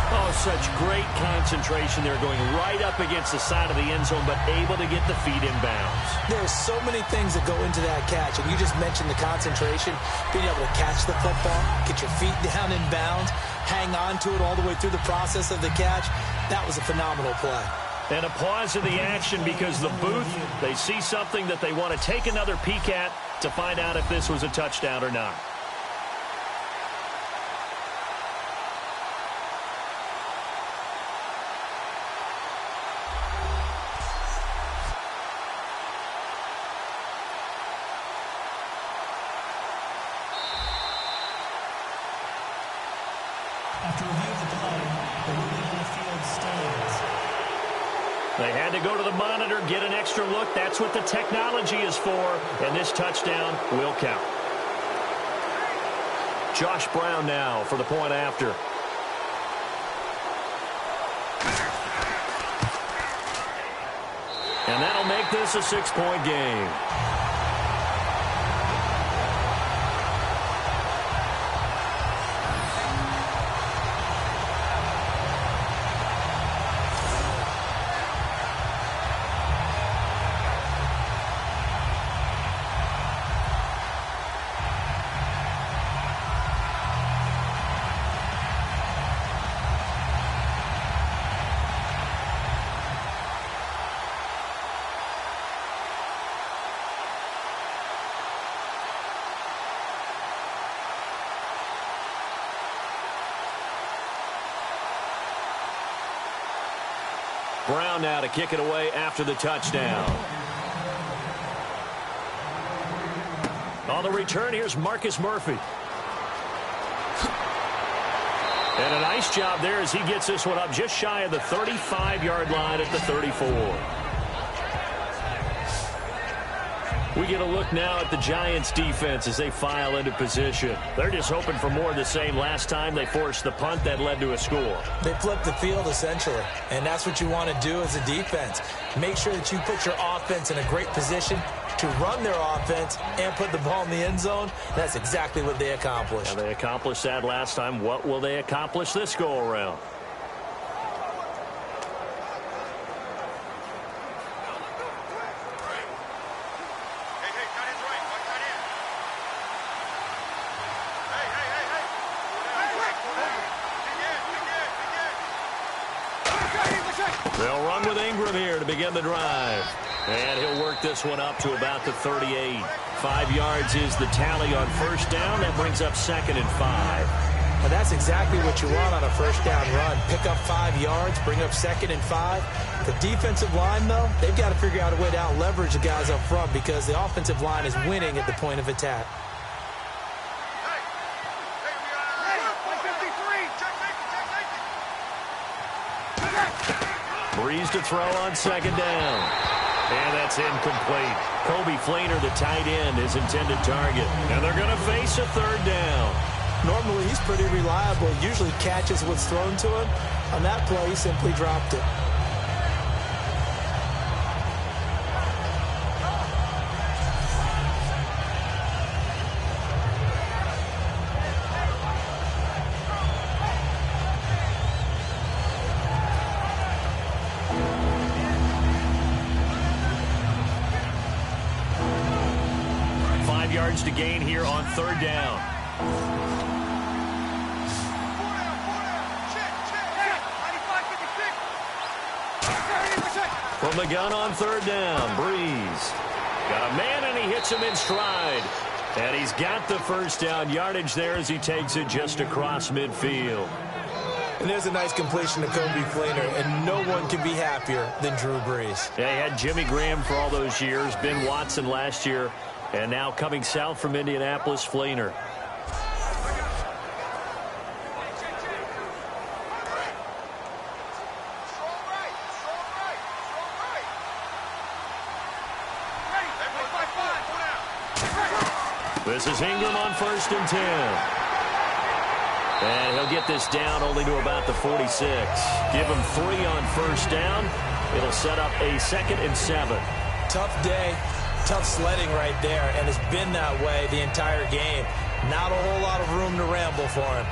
Speaker 2: Oh, such great concentration. They're going right up against the side of the end zone, but able to get the feet in bounds.
Speaker 3: There's so many things that go into that catch, and you just mentioned the concentration, being able to catch the football, get your feet down in bounds, hang on to it all the way through the process of the catch. That was a phenomenal play.
Speaker 2: And a pause in the action because the booth, they see something that they want to take another peek at to find out if this was a touchdown or not.
Speaker 5: After review of the play, the ruling on the field stands.
Speaker 2: They had to go to the monitor, get an extra look. That's what the technology is for, and this touchdown will count. Josh Brown now for the point after. And that'll make this a 6-point game. Brown now to kick it away after the touchdown. On the return, here's Marcus Murphy. And a nice job there as he gets this one up just shy of the 35-yard line at the 34. We get a look now at the Giants' defense as they file into position. They're just hoping for more of the same. Last time they forced the punt that led to a score.
Speaker 3: They flipped the field, essentially, and that's what you want to do as a defense. Make sure that you put your offense in a great position to run their offense and put the ball in the end zone. That's exactly what they accomplished.
Speaker 2: And they accomplished that last time. What will they accomplish this go-around? They'll run with Ingram here to begin the drive. And he'll work this one up to about the 38. 5 yards is the tally on first down. That brings up 2nd and 5.
Speaker 3: And that's exactly what you want on a first down run. Pick up 5 yards, bring up 2nd and 5. The defensive line, though, they've got to figure out a way to out-leverage the guys up front because the offensive line is winning at the point of attack.
Speaker 2: Breeze to throw on 2nd down. And that's incomplete. Kobe Fleener, the tight end, his intended target. And they're going to face a 3rd down.
Speaker 3: Normally, he's pretty reliable. Usually catches what's thrown to him. On that play, he simply dropped it.
Speaker 2: Yards to gain here on 3rd down. From the gun on 3rd down, Breeze. Got a man and he hits him in stride. And he's got the first down yardage there as he takes it just across midfield.
Speaker 3: And there's a nice completion to Kobe Fleener, and no one can be happier than Drew Brees.
Speaker 2: Yeah, he had Jimmy Graham for all those years, Ben Watson last year, and now coming south from Indianapolis, Fleener. This is Ingram on 1st and 10. And he'll get this down only to about the 46. Give him 3 on 1st down. It'll set up a 2nd and 7.
Speaker 3: Tough day, tough sledding right there, and it's been that way the entire game. Not a whole lot of room to ramble for him.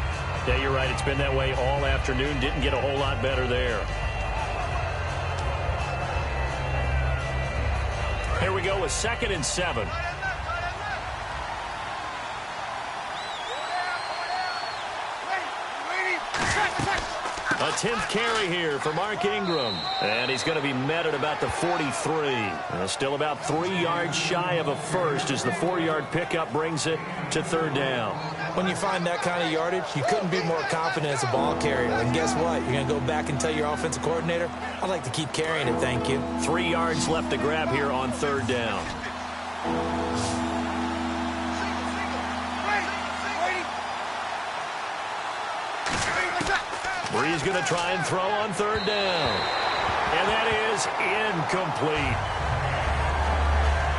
Speaker 2: Yeah, you're right. It's been that way all afternoon. Didn't get a whole lot better there. Here we go with 2nd and 7. A 10th carry here for Mark Ingram. And he's going to be met at about the 43. Still about 3 yards shy of a first as the 4-yard pickup brings it to 3rd down.
Speaker 3: When you find that kind of yardage, you couldn't be more confident as a ball carrier. And guess what? You're going to go back and tell your offensive coordinator, I'd like to keep carrying it, thank you.
Speaker 2: 3 yards left to grab here on 3rd down. Brees going to try and throw on 3rd down. And that is incomplete.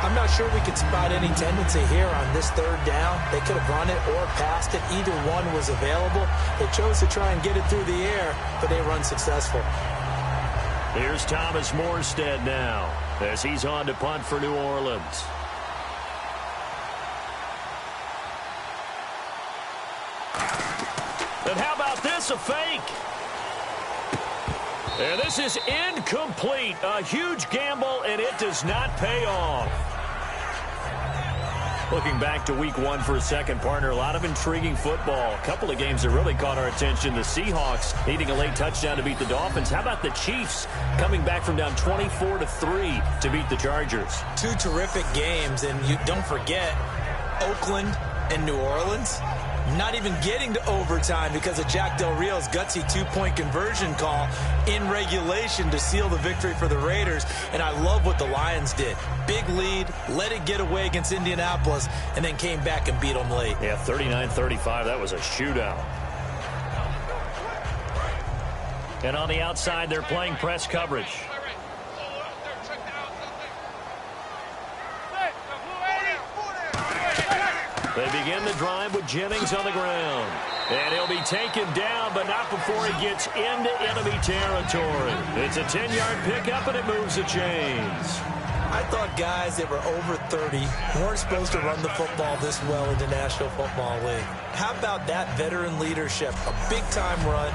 Speaker 3: I'm not sure we could spot any tendency here on this 3rd down. They could have run it or passed it. Either one was available. They chose to try and get it through the air, but they were unsuccessful.
Speaker 2: Here's Thomas Morstead now as he's on to punt for New Orleans. And how about this, a fake? And this is incomplete. A huge gamble, and it does not pay off. Looking back to week 1 for a second, partner, a lot of intriguing football. A couple of games that really caught our attention. The Seahawks needing a late touchdown to beat the Dolphins. How about the Chiefs coming back from down 24-3 to beat the Chargers?
Speaker 3: 2 terrific games, and you don't forget Oakland and New Orleans. Not even getting to overtime because of Jack Del Rio's gutsy 2-point conversion call in regulation to seal the victory for the Raiders. And I love what the Lions did. Big lead, let it get away against Indianapolis, and then came back and beat them late.
Speaker 2: Yeah, 39-35. That was a shootout. And on the outside, they're playing press coverage. They begin the drive with Jennings on the ground. And he'll be taken down, but not before he gets into enemy territory. It's a 10-yard pickup, and it moves the chains.
Speaker 3: I thought guys that were over 30 weren't supposed to run the football this well in the National Football League. How about that veteran leadership? A big-time run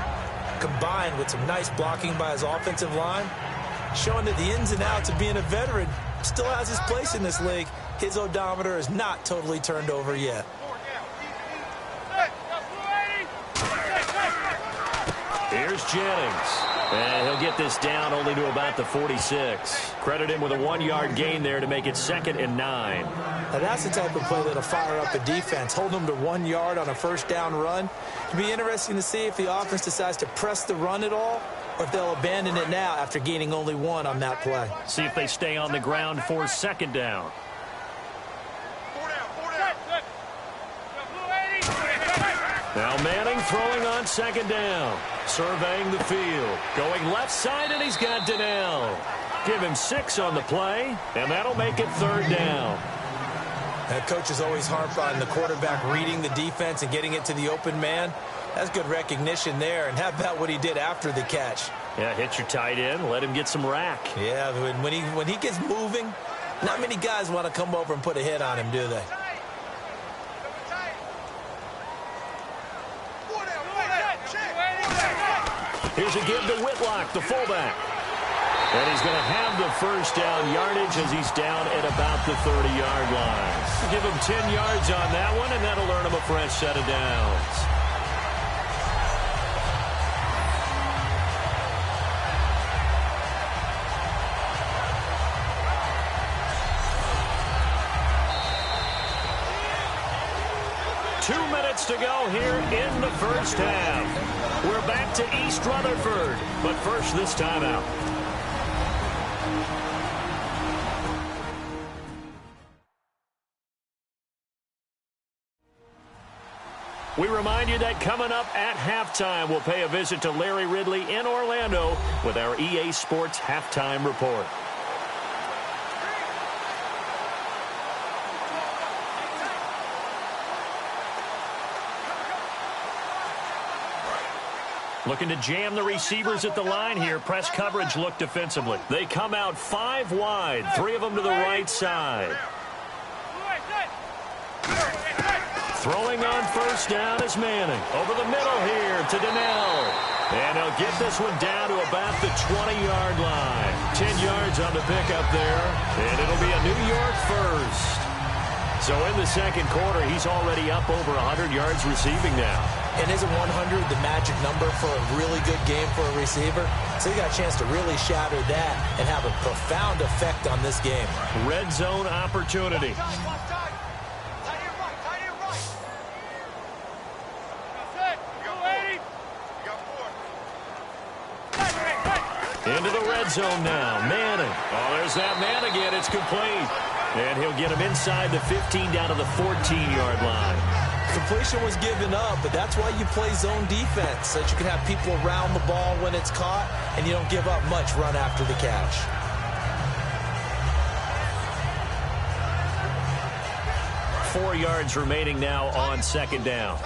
Speaker 3: combined with some nice blocking by his offensive line, showing that the ins and outs of being a veteran still has his place in this league. His odometer is not totally turned over yet.
Speaker 2: Here's Jennings. And he'll get this down only to about the 46. Credit him with a 1-yard gain there to make it 2nd and 9.
Speaker 3: Now that's the type of play that'll fire up a defense. Hold them to 1 yard on a 1st down run. It'll be interesting to see if the offense decides to press the run at all, or if they'll abandon it now after gaining only 1 on that play.
Speaker 2: See if they stay on the ground for 2nd down. Now Manning throwing on 2nd down. Surveying the field. Going left side, and he's got Donnell. Give him 6 on the play, and that'll make it 3rd down.
Speaker 3: Coaches always harp on the quarterback reading the defense and getting it to the open man. That's good recognition there. And how about what he did after the catch?
Speaker 2: Yeah, hit your tight end. Let him get some rack.
Speaker 3: Yeah, when he gets moving, not many guys want to come over and put a hit on him, do they?
Speaker 2: Here's a give to Whitlock, the fullback. And he's going to have the 1st down yardage as he's down at about the 30-yard line. Give him 10 yards on that one, and that'll earn him a fresh set of downs. minutes to go here in the first half. We're back to East Rutherford, but first this timeout. We remind you that coming up at halftime, we'll pay a visit to Larry Ridley in Orlando with our EA Sports Halftime Report. Looking to jam the receivers at the line here. Press coverage look defensively. They come out 5 wide, 3 of them to the right side. Throwing on first down is Manning. Over the middle here to Donnell. And he'll get this one down to about the 20-yard line. 10 yards on the pickup there. And it'll be a New York first. So in the second quarter, he's already up over 100 yards receiving now.
Speaker 3: And isn't 100 the magic number for a really good game for a receiver? So he got a chance to really shatter that and have a profound effect on this game.
Speaker 2: Red zone opportunity. Into the red zone now. Manning. Oh, there's that man again. It's complete. And he'll get him inside the 15 down to the 14-yard line.
Speaker 3: Completion was given up, but that's why you play zone defense, so that you can have people around the ball when it's caught, and you don't give up much run after the catch.
Speaker 2: Four yards remaining now on second down.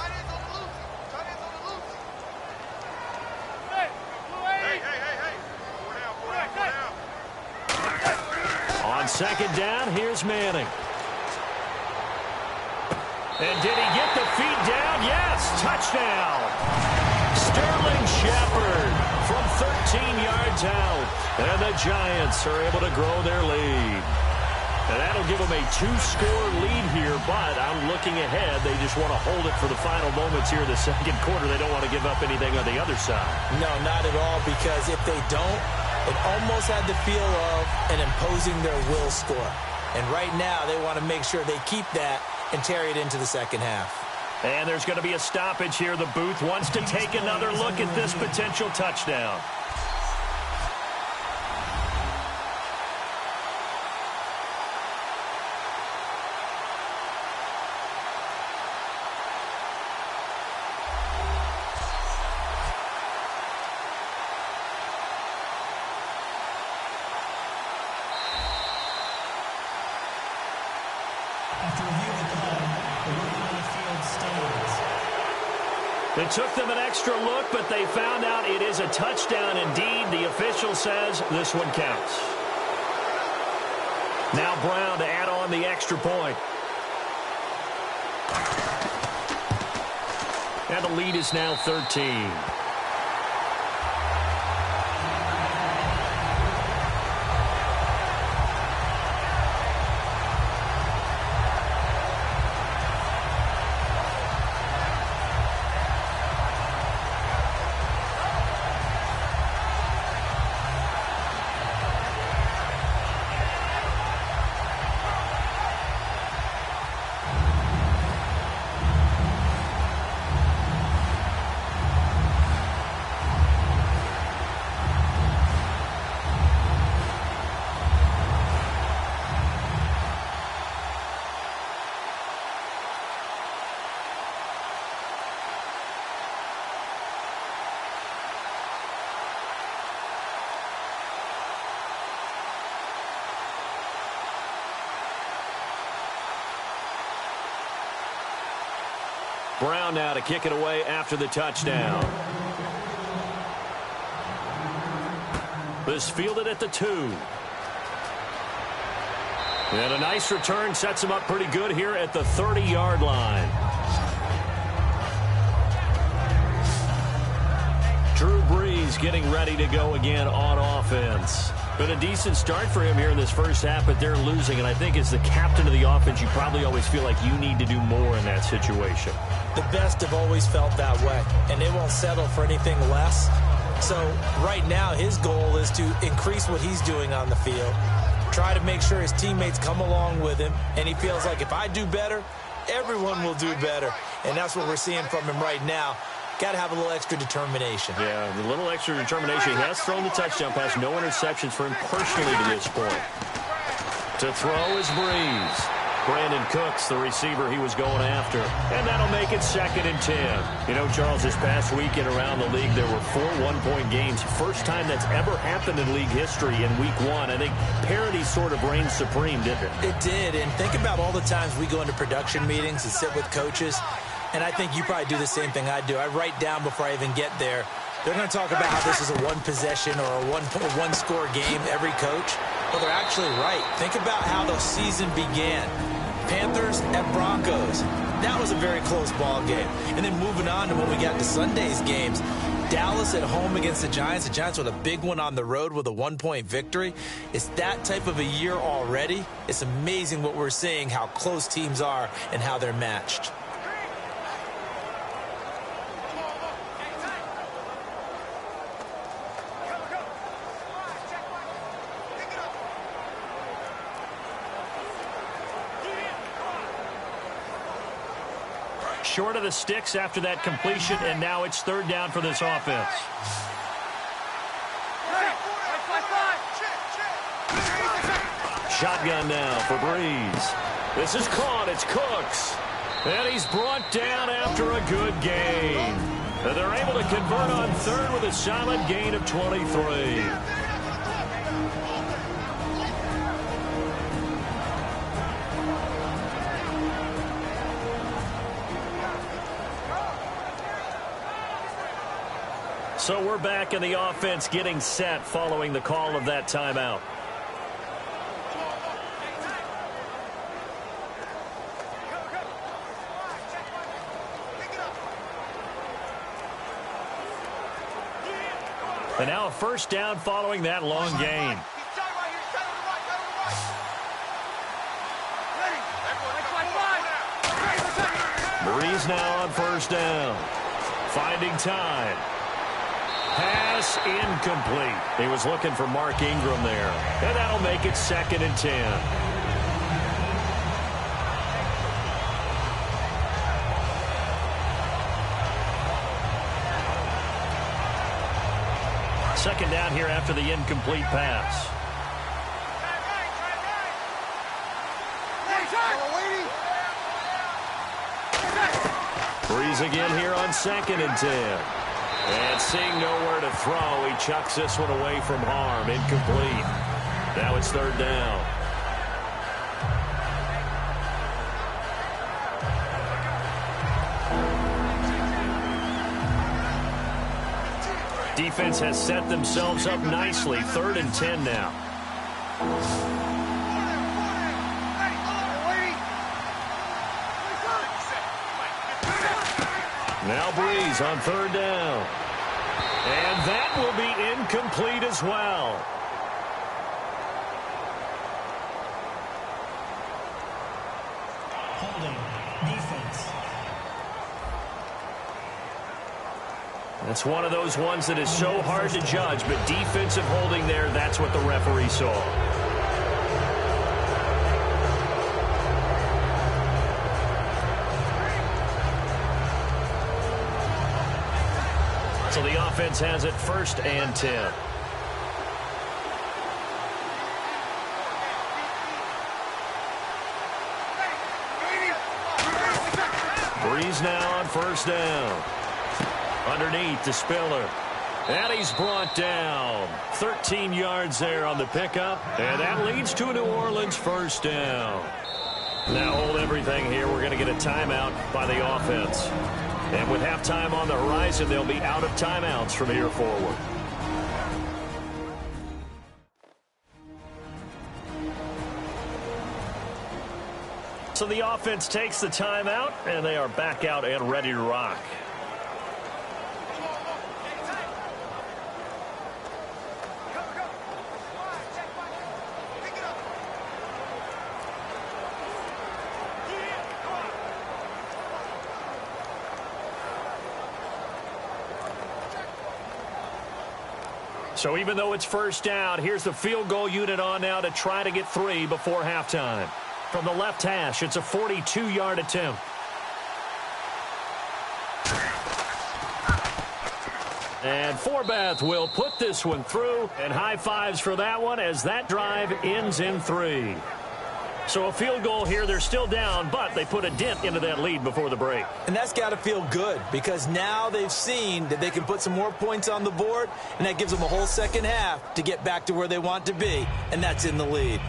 Speaker 2: On second down, here's Manning. And did he get the feet down? Yes, touchdown. Sterling Shepard from 13 yards out. And the Giants are able to grow their lead. And that'll give them a 2-score lead here, but I'm looking ahead. They just want to hold it for the final moments here in the second quarter. They don't want to give up anything on the other side.
Speaker 3: No, not at all, because if they don't, it almost had the feel of an imposing their will score. And right now, they want to make sure they keep that and carry it into the second half.
Speaker 2: And there's going to be a stoppage here. The booth wants to take another look at this potential touchdown. It took them an extra look, but they found out it is a touchdown indeed. The official says this one counts. Now Brown to add on the extra point. And the lead is now 13. Brown now to kick it away after the touchdown. This fielded at the 2. And a nice return sets him up pretty good here at the 30-yard line. Drew Brees getting ready to go again on offense. Been a decent start for him here in this first half, but they're losing. And I think as the captain of the offense, you probably always feel like you need to do more in that situation.
Speaker 3: The best have always felt that way, and they won't settle for anything less. So right now, his goal is to increase what he's doing on the field, try to make sure his teammates come along with him, and he feels like if I do better, everyone will do better. and that's what we're seeing from him right now. Got to have a little extra determination.
Speaker 2: Yeah, a little extra determination. He has thrown the touchdown pass. No interceptions for him personally to this point. To throw is Breeze. Brandon Cooks, the receiver he was going after. And that'll make it 2nd and 10. You know, Charles, this past weekend around the league, there were 4 one-point games. First time that's ever happened in league history in week 1. I think parity sort of reigned supreme, didn't it?
Speaker 3: It did. And think about all the times we go into production meetings and sit with coaches. And I think you probably do the same thing I do. I write down before I even get there. They're going to talk about how this is a one-possession or a one-score game, every coach. Well, they're actually right. Think about how the season began. Panthers at Broncos. That was a very close ball game. And then moving on to when we got to Sunday's games, Dallas at home against the Giants. The Giants with a big one on the road with a 1-point victory. It's that type of a year already. It's amazing what we're seeing, how close teams are and how they're matched.
Speaker 2: Short of the sticks after that completion, and now it's 3rd down for this offense. Shotgun now for Breeze. This is caught. It's Cooks. And he's brought down after a good gain. They're able to convert on 3rd with a solid gain of 23. So we're back in the offense getting set following the call of that timeout. And now a 1st down following that long gain. Breeze now on 1st down. Finding time. Pass incomplete. He was looking for Mark Ingram there. And that'll make it 2nd and 10. Second down here after the incomplete pass. Breeze again here on 2nd and 10. And seeing nowhere to throw, he chucks this one away from harm. Incomplete. Now it's 3rd down. Defense has set themselves up nicely. 3rd and 10 now. Now Breeze on 3rd down. And that will be incomplete as well.
Speaker 5: Holding. Defense.
Speaker 2: That's one of those ones that is so hard to judge, but defensive holding there, that's what the referee saw. So the offense has it 1st and 10. Breeze now on 1st down. Underneath to Spiller. And he's brought down. 13 yards there on the pickup. And that leads to a New Orleans 1st down. Now hold everything here. We're going to get a timeout by the offense. And with halftime on the horizon, they'll be out of timeouts from here forward. So the offense takes the timeout, and they are back out and ready to rock. So even though it's 1st down, here's the field goal unit on now to try to get 3 before halftime. From the left hash, it's a 42-yard attempt. And Forbath will put this one through, and high fives for that one as that drive ends in 3. So a field goal here. They're still down, but they put a dent into that lead before the break.
Speaker 3: And that's got to feel good because now they've seen that they can put some more points on the board, and that gives them a whole second half to get back to where they want to be, and that's in the lead.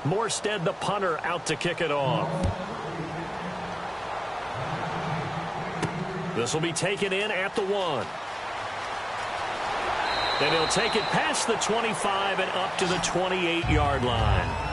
Speaker 2: Morstead, the punter, out to kick it off. This will be taken in at the 1. Then he'll take it past the 25 and up to the 28-yard line.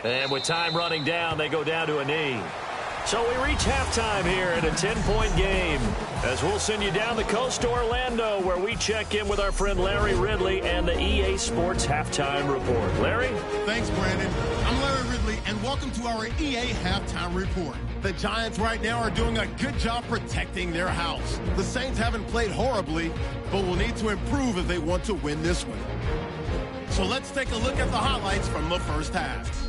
Speaker 2: And with time running down, they go down to a knee. So we reach halftime here in a 10-point game as we'll send you down the coast to Orlando where we check in with our friend Larry Ridley and the EA Sports Halftime Report. Larry?
Speaker 1: Thanks, Brandon. I'm Larry Ridley, and welcome to our EA Halftime Report. The Giants right now are doing a good job protecting their house. The Saints haven't played horribly, but will need to improve if they want to win this one. So let's take a look at the highlights from the first half.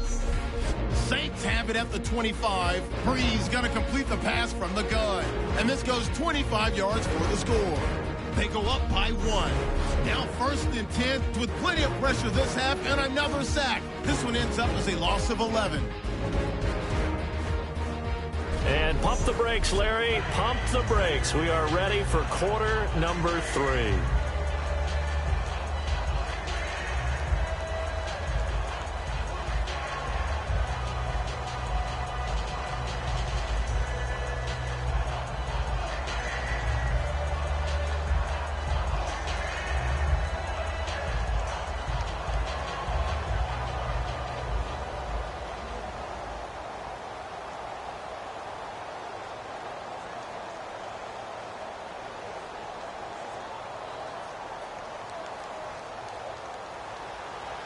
Speaker 1: Saints have it at the 25. Breeze going to complete the pass from the gun. And this goes 25 yards for the score. They go up by 1. Now 1st and 10 with plenty of pressure this half and another sack. This one ends up as a loss of 11.
Speaker 2: And pump the brakes, Larry. Pump the brakes. We are ready for quarter number 3.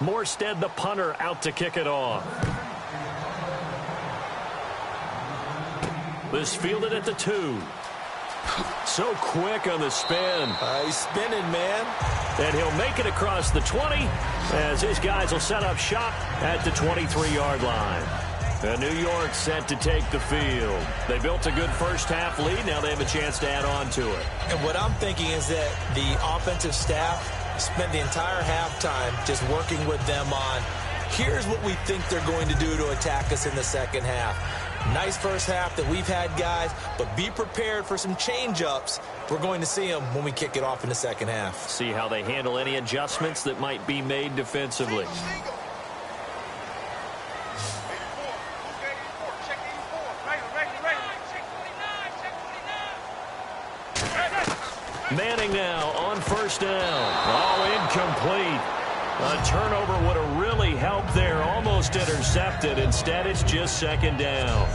Speaker 2: Morstead, the punter, out to kick it off. This fielded at the 2. So quick on the spin.
Speaker 3: He's spinning, man.
Speaker 2: And he'll make it across the 20 as his guys will set up shop at the 23-yard line. And New York set to take the field. They built a good first half lead. Now they have a chance to add on to it.
Speaker 3: And what I'm thinking is that the offensive staff spent the entire halftime just working with them on, here's what we think they're going to do to attack us in the second half. Nice first half that we've had, guys, but be prepared for some change-ups. We're going to see them when we kick it off in the second half.
Speaker 2: See how they handle any adjustments that might be made defensively. Manning now on first down. Oh, incomplete. A turnover would have really helped there. Almost intercepted. Instead, it's just second down.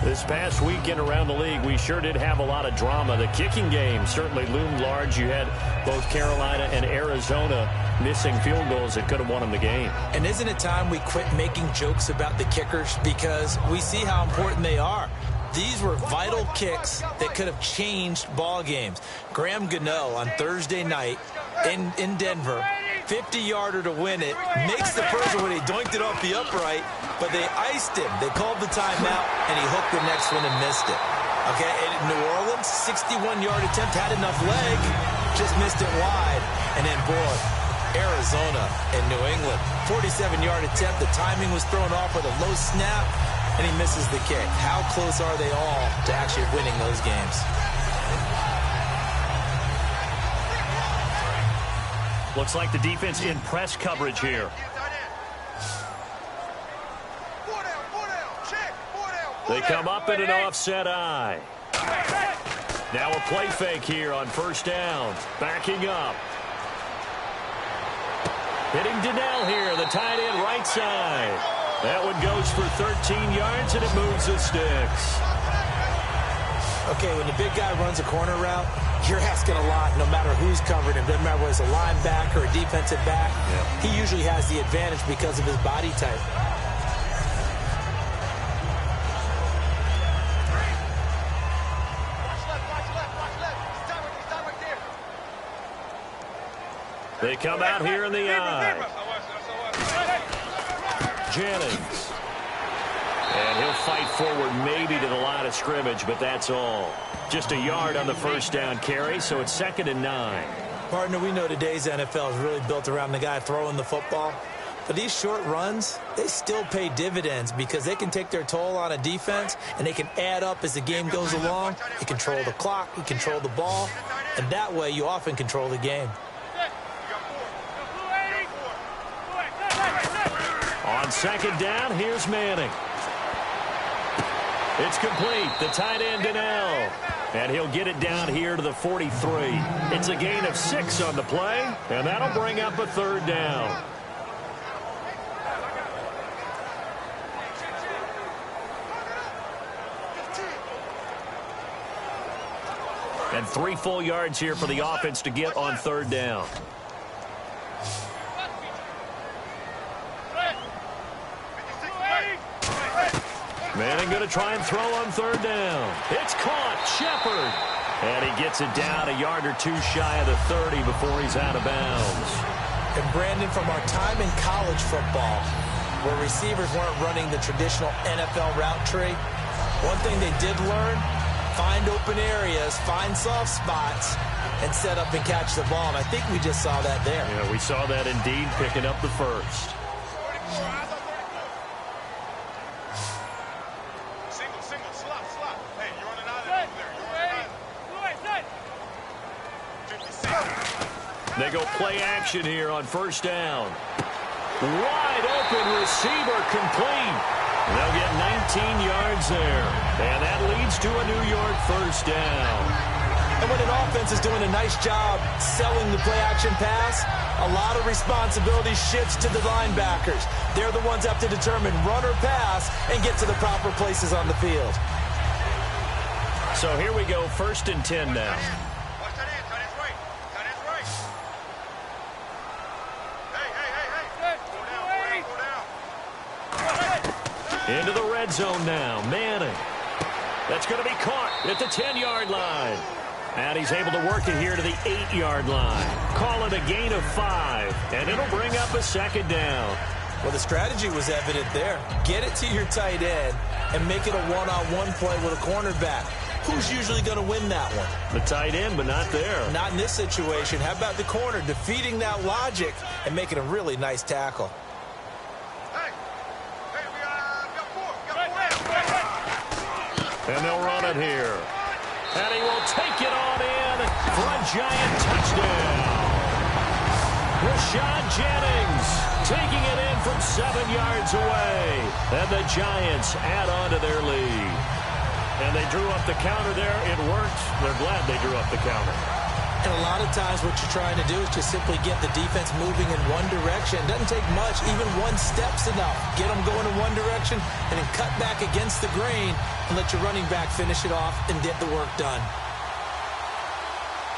Speaker 2: This past weekend around the league, we sure did have a lot of drama. The kicking game certainly loomed large. You had both Carolina and Arizona missing field goals that could have won them the game.
Speaker 3: And isn't it time we quit making jokes about the kickers? Because we see how important they are. These were vital kicks that could have changed ball games. Graham Gano on Thursday night in Denver, 50-yarder to win it, makes the first one when he doinked it off the upright, but they iced him. They called the timeout, and he hooked the next one and missed it. Okay, and New Orleans, 61-yard attempt, had enough leg, just missed it wide. And then, boy, Arizona and New England, 47-yard attempt. The timing was thrown off with a low snap, and he misses the kick. How close are they all to actually winning those games?
Speaker 2: Looks like the defense in press coverage here. They come up in an offset eye. Now a play fake here on first down. Backing up. Hitting Donnell here, the tight end right side. That one goes for 13 yards, and it moves the sticks.
Speaker 3: Okay, when the big guy runs a corner route, you're asking a lot no matter who's covering him. Doesn't matter whether it's a linebacker or a defensive back. Yeah. He usually has the advantage because of his body type.
Speaker 2: They come out here in the eye. Jennings. And he'll fight forward maybe to the line of scrimmage, but that's all. Just a yard on the first down carry, so it's 2nd and 9.
Speaker 3: Partner, we know today's NFL is really built around the guy throwing the football. But these short runs, they still pay dividends because they can take their toll on a defense, and they can add up as the game goes along. You control the clock, you control the ball, and that way you often control the game.
Speaker 2: On 2nd down, here's Manning. It's complete. The tight end, Donnell. And he'll get it down here to the 43. It's a gain of 6 on the play, and that'll bring up a 3rd down. And 3 full yards here for the offense to get on 3rd down. Manning going to try and throw on 3rd down. It's caught. Shepard. And he gets it down a yard or 2 shy of the 30 before he's out of bounds.
Speaker 3: And Brandon, from our time in college football, where receivers weren't running the traditional NFL route tree, one thing they did learn, find open areas, find soft spots, and set up and catch the ball. And I think we just saw that there.
Speaker 2: Yeah, we saw that indeed, picking up the first. They go play action here on 1st down. Wide open receiver complete. They'll get 19 yards there. And that leads to a New York 1st down.
Speaker 3: And when an offense is doing a nice job selling the play action pass, a lot of responsibility shifts to the linebackers. They're the ones that have to determine run or pass and get to the proper places on the field.
Speaker 2: So here we go, 1st and 10 now. Into the red zone now. Manning. That's going to be caught at the 10-yard line. And he's able to work it here to the 8-yard line. Call it a gain of 5. And it'll bring up a 2nd down.
Speaker 3: Well, the strategy was evident there. Get it to your tight end and make it a one-on-one play with a cornerback. Who's usually going to win that one?
Speaker 2: The tight end, but not there.
Speaker 3: Not in this situation. How about the corner defeating that logic and making a really nice tackle?
Speaker 2: And they'll run it here. And he will take it on in for a giant touchdown. Rashad Jennings taking it in from 7 yards away. And the Giants add on to their lead. And they drew up the counter there. It worked. They're glad they drew up the counter.
Speaker 3: And a lot of times what you're trying to do is just simply get the defense moving in one direction. It doesn't take much. Even one step's enough. Get them going in one direction and then cut back against the grain and let your running back finish it off and get the work done.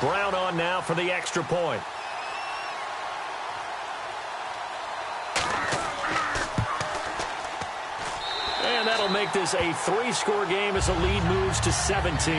Speaker 2: Brown on now for the extra point. And that'll make this a 3-score game as the lead moves to 17.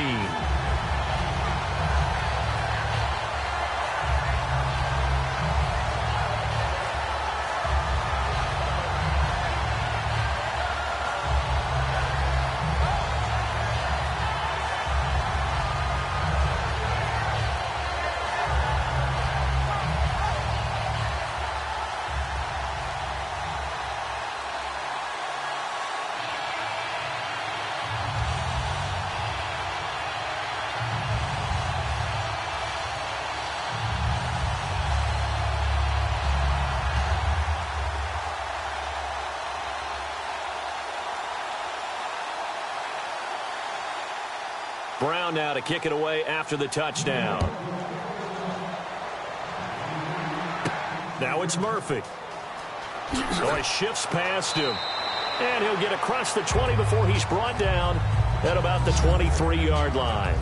Speaker 2: Brown now to kick it away after the touchdown. Now it's Murphy. So he shifts past him. And he'll get across the 20 before he's brought down at about the 23-yard line.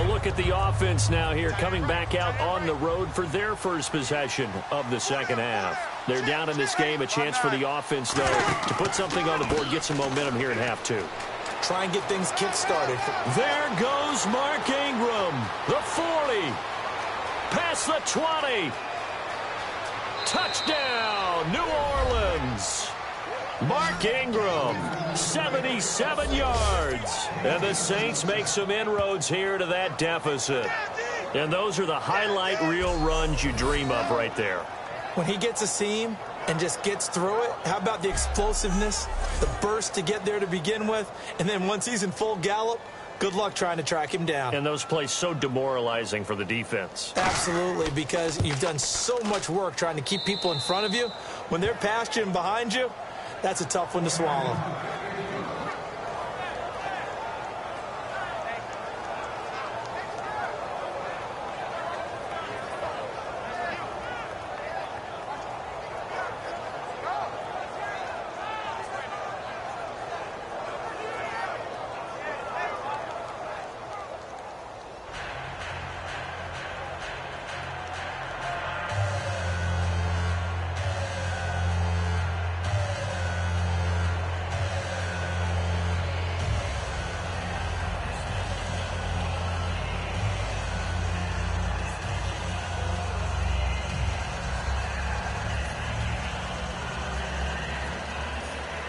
Speaker 2: Look at the offense now here, coming back out on the road for their first possession of the second half. They're down in this game. A chance for the offense, though, to put something on the board, get some momentum here in half two.
Speaker 3: Try and get things kick-started.
Speaker 2: There goes Mark Ingram. The 40. Past the 20. Touchdown, New Orleans. Mark Ingram, 77 yards. And the Saints make some inroads here to that deficit. And those are the highlight reel runs you dream of right there.
Speaker 3: When he gets a seam and just gets through it, how about the explosiveness, the burst to get there to begin with, and then once he's in full gallop, good luck trying to track him down.
Speaker 2: And those plays so demoralizing for the defense.
Speaker 3: Absolutely, because you've done so much work trying to keep people in front of you. When they're past you and behind you, that's a tough one to swallow.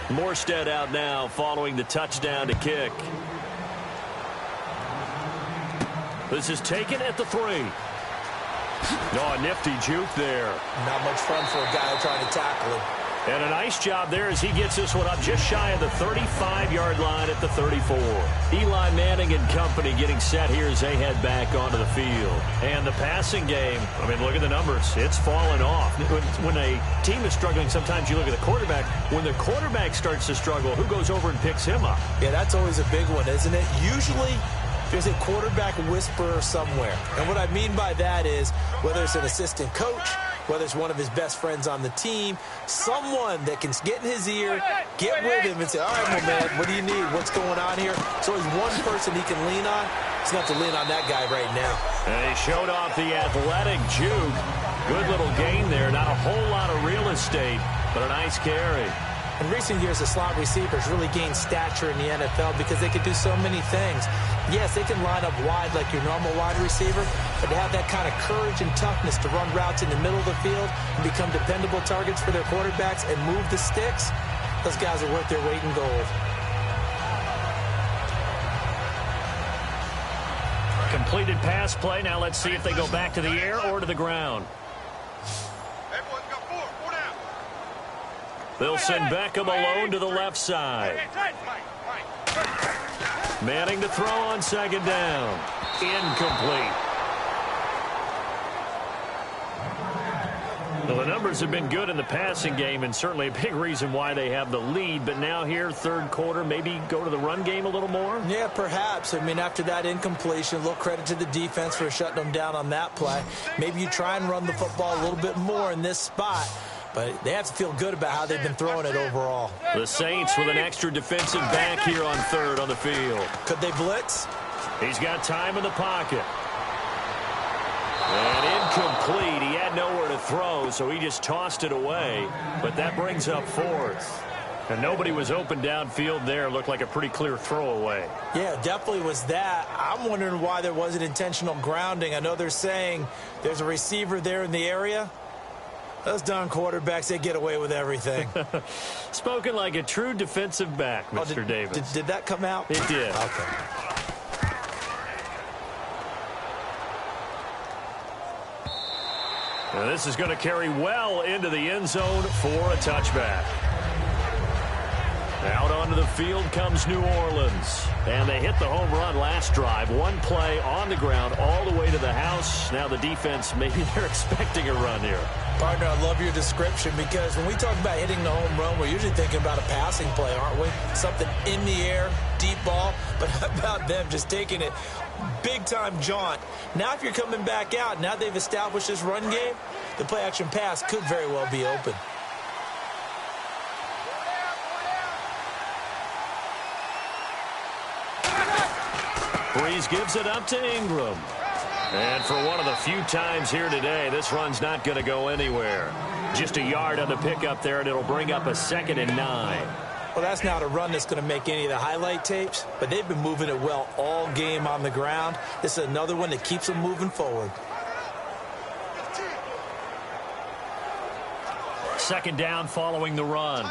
Speaker 2: Morstead out now following the touchdown to kick. This is taken at the 3. Oh, a nifty juke there.
Speaker 3: Not much fun for a guy trying to tackle him.
Speaker 2: And a nice job there as he gets this one up just shy of the 35-yard line at the 34. Eli Manning and company getting set here as they head back onto the field. And the passing game, I mean, look at the numbers. It's fallen off. When a team is struggling, sometimes you look at the quarterback. When the quarterback starts to struggle, who goes over and picks him up?
Speaker 3: Yeah, that's always a big one, isn't it? Usually, there's a quarterback whisperer somewhere. And what I mean by that is, whether it's an assistant coach, whether it's one of his best friends on the team, someone that can get in his ear, get with him and say, all right, my man, what do you need? What's going on here? So there's one person he can lean on. He's going to have to lean on that guy right now.
Speaker 2: And he showed off the athletic juke. Good little gain there. Not a whole lot of real estate, but a nice carry.
Speaker 3: In recent years, the slot receivers really gained stature in the NFL because they could do so many things. Yes, they can line up wide like your normal wide receiver, but to have that kind of courage and toughness to run routes in the middle of the field and become dependable targets for their quarterbacks and move the sticks, those guys are worth their weight in gold.
Speaker 2: Completed pass play. Now let's see if they go back to the air or to the ground. They'll send Beckham alone to the left side. Manning to throw on second down. Incomplete. Well, the numbers have been good in the passing game and certainly a big reason why they have the lead. But now here, third quarter, maybe go to the run game a little more?
Speaker 3: Yeah, perhaps. I mean, after that incompletion, a little credit to the defense for shutting them down on that play. Maybe you try and run the football a little bit more in this spot. But they have to feel good about how they've been throwing it overall.
Speaker 2: The Saints with an extra defensive back here on third on the field.
Speaker 3: Could they blitz?
Speaker 2: He's got time in the pocket. And incomplete. He had nowhere to throw, so he just tossed it away. But that brings up fourth. And nobody was open downfield there. Looked like a pretty clear throwaway.
Speaker 3: Yeah, definitely was that. I'm wondering why there wasn't intentional grounding. I know they're saying there's a receiver there in the area. Those darn quarterbacks, they get away with everything.
Speaker 2: Spoken like a true defensive back, Mr. Davis.
Speaker 3: Did that come out?
Speaker 2: It did.
Speaker 3: Okay.
Speaker 2: Now this is going to carry well into the end zone for a touchback. Out onto the field comes New Orleans. And they hit the home run last drive. One play on the ground all the way to the house. Now the defense, maybe they're expecting a run here.
Speaker 3: Partner, I love your description because when we talk about hitting the home run, we're usually thinking about a passing play, aren't we? Something in the air, deep ball. But how about them just taking it big-time jaunt? Now if you're coming back out, now they've established this run game, the play-action pass could very well be open.
Speaker 2: Breeze gives it up to Ingram. And for one of the few times here today, this run's not going to go anywhere. Just a yard on the pickup there, and it'll bring up a 2nd and 9.
Speaker 3: Well, that's not a run that's going to make any of the highlight tapes, but they've been moving it well all game on the ground. This is another one that keeps them moving forward.
Speaker 2: 2nd down following the run.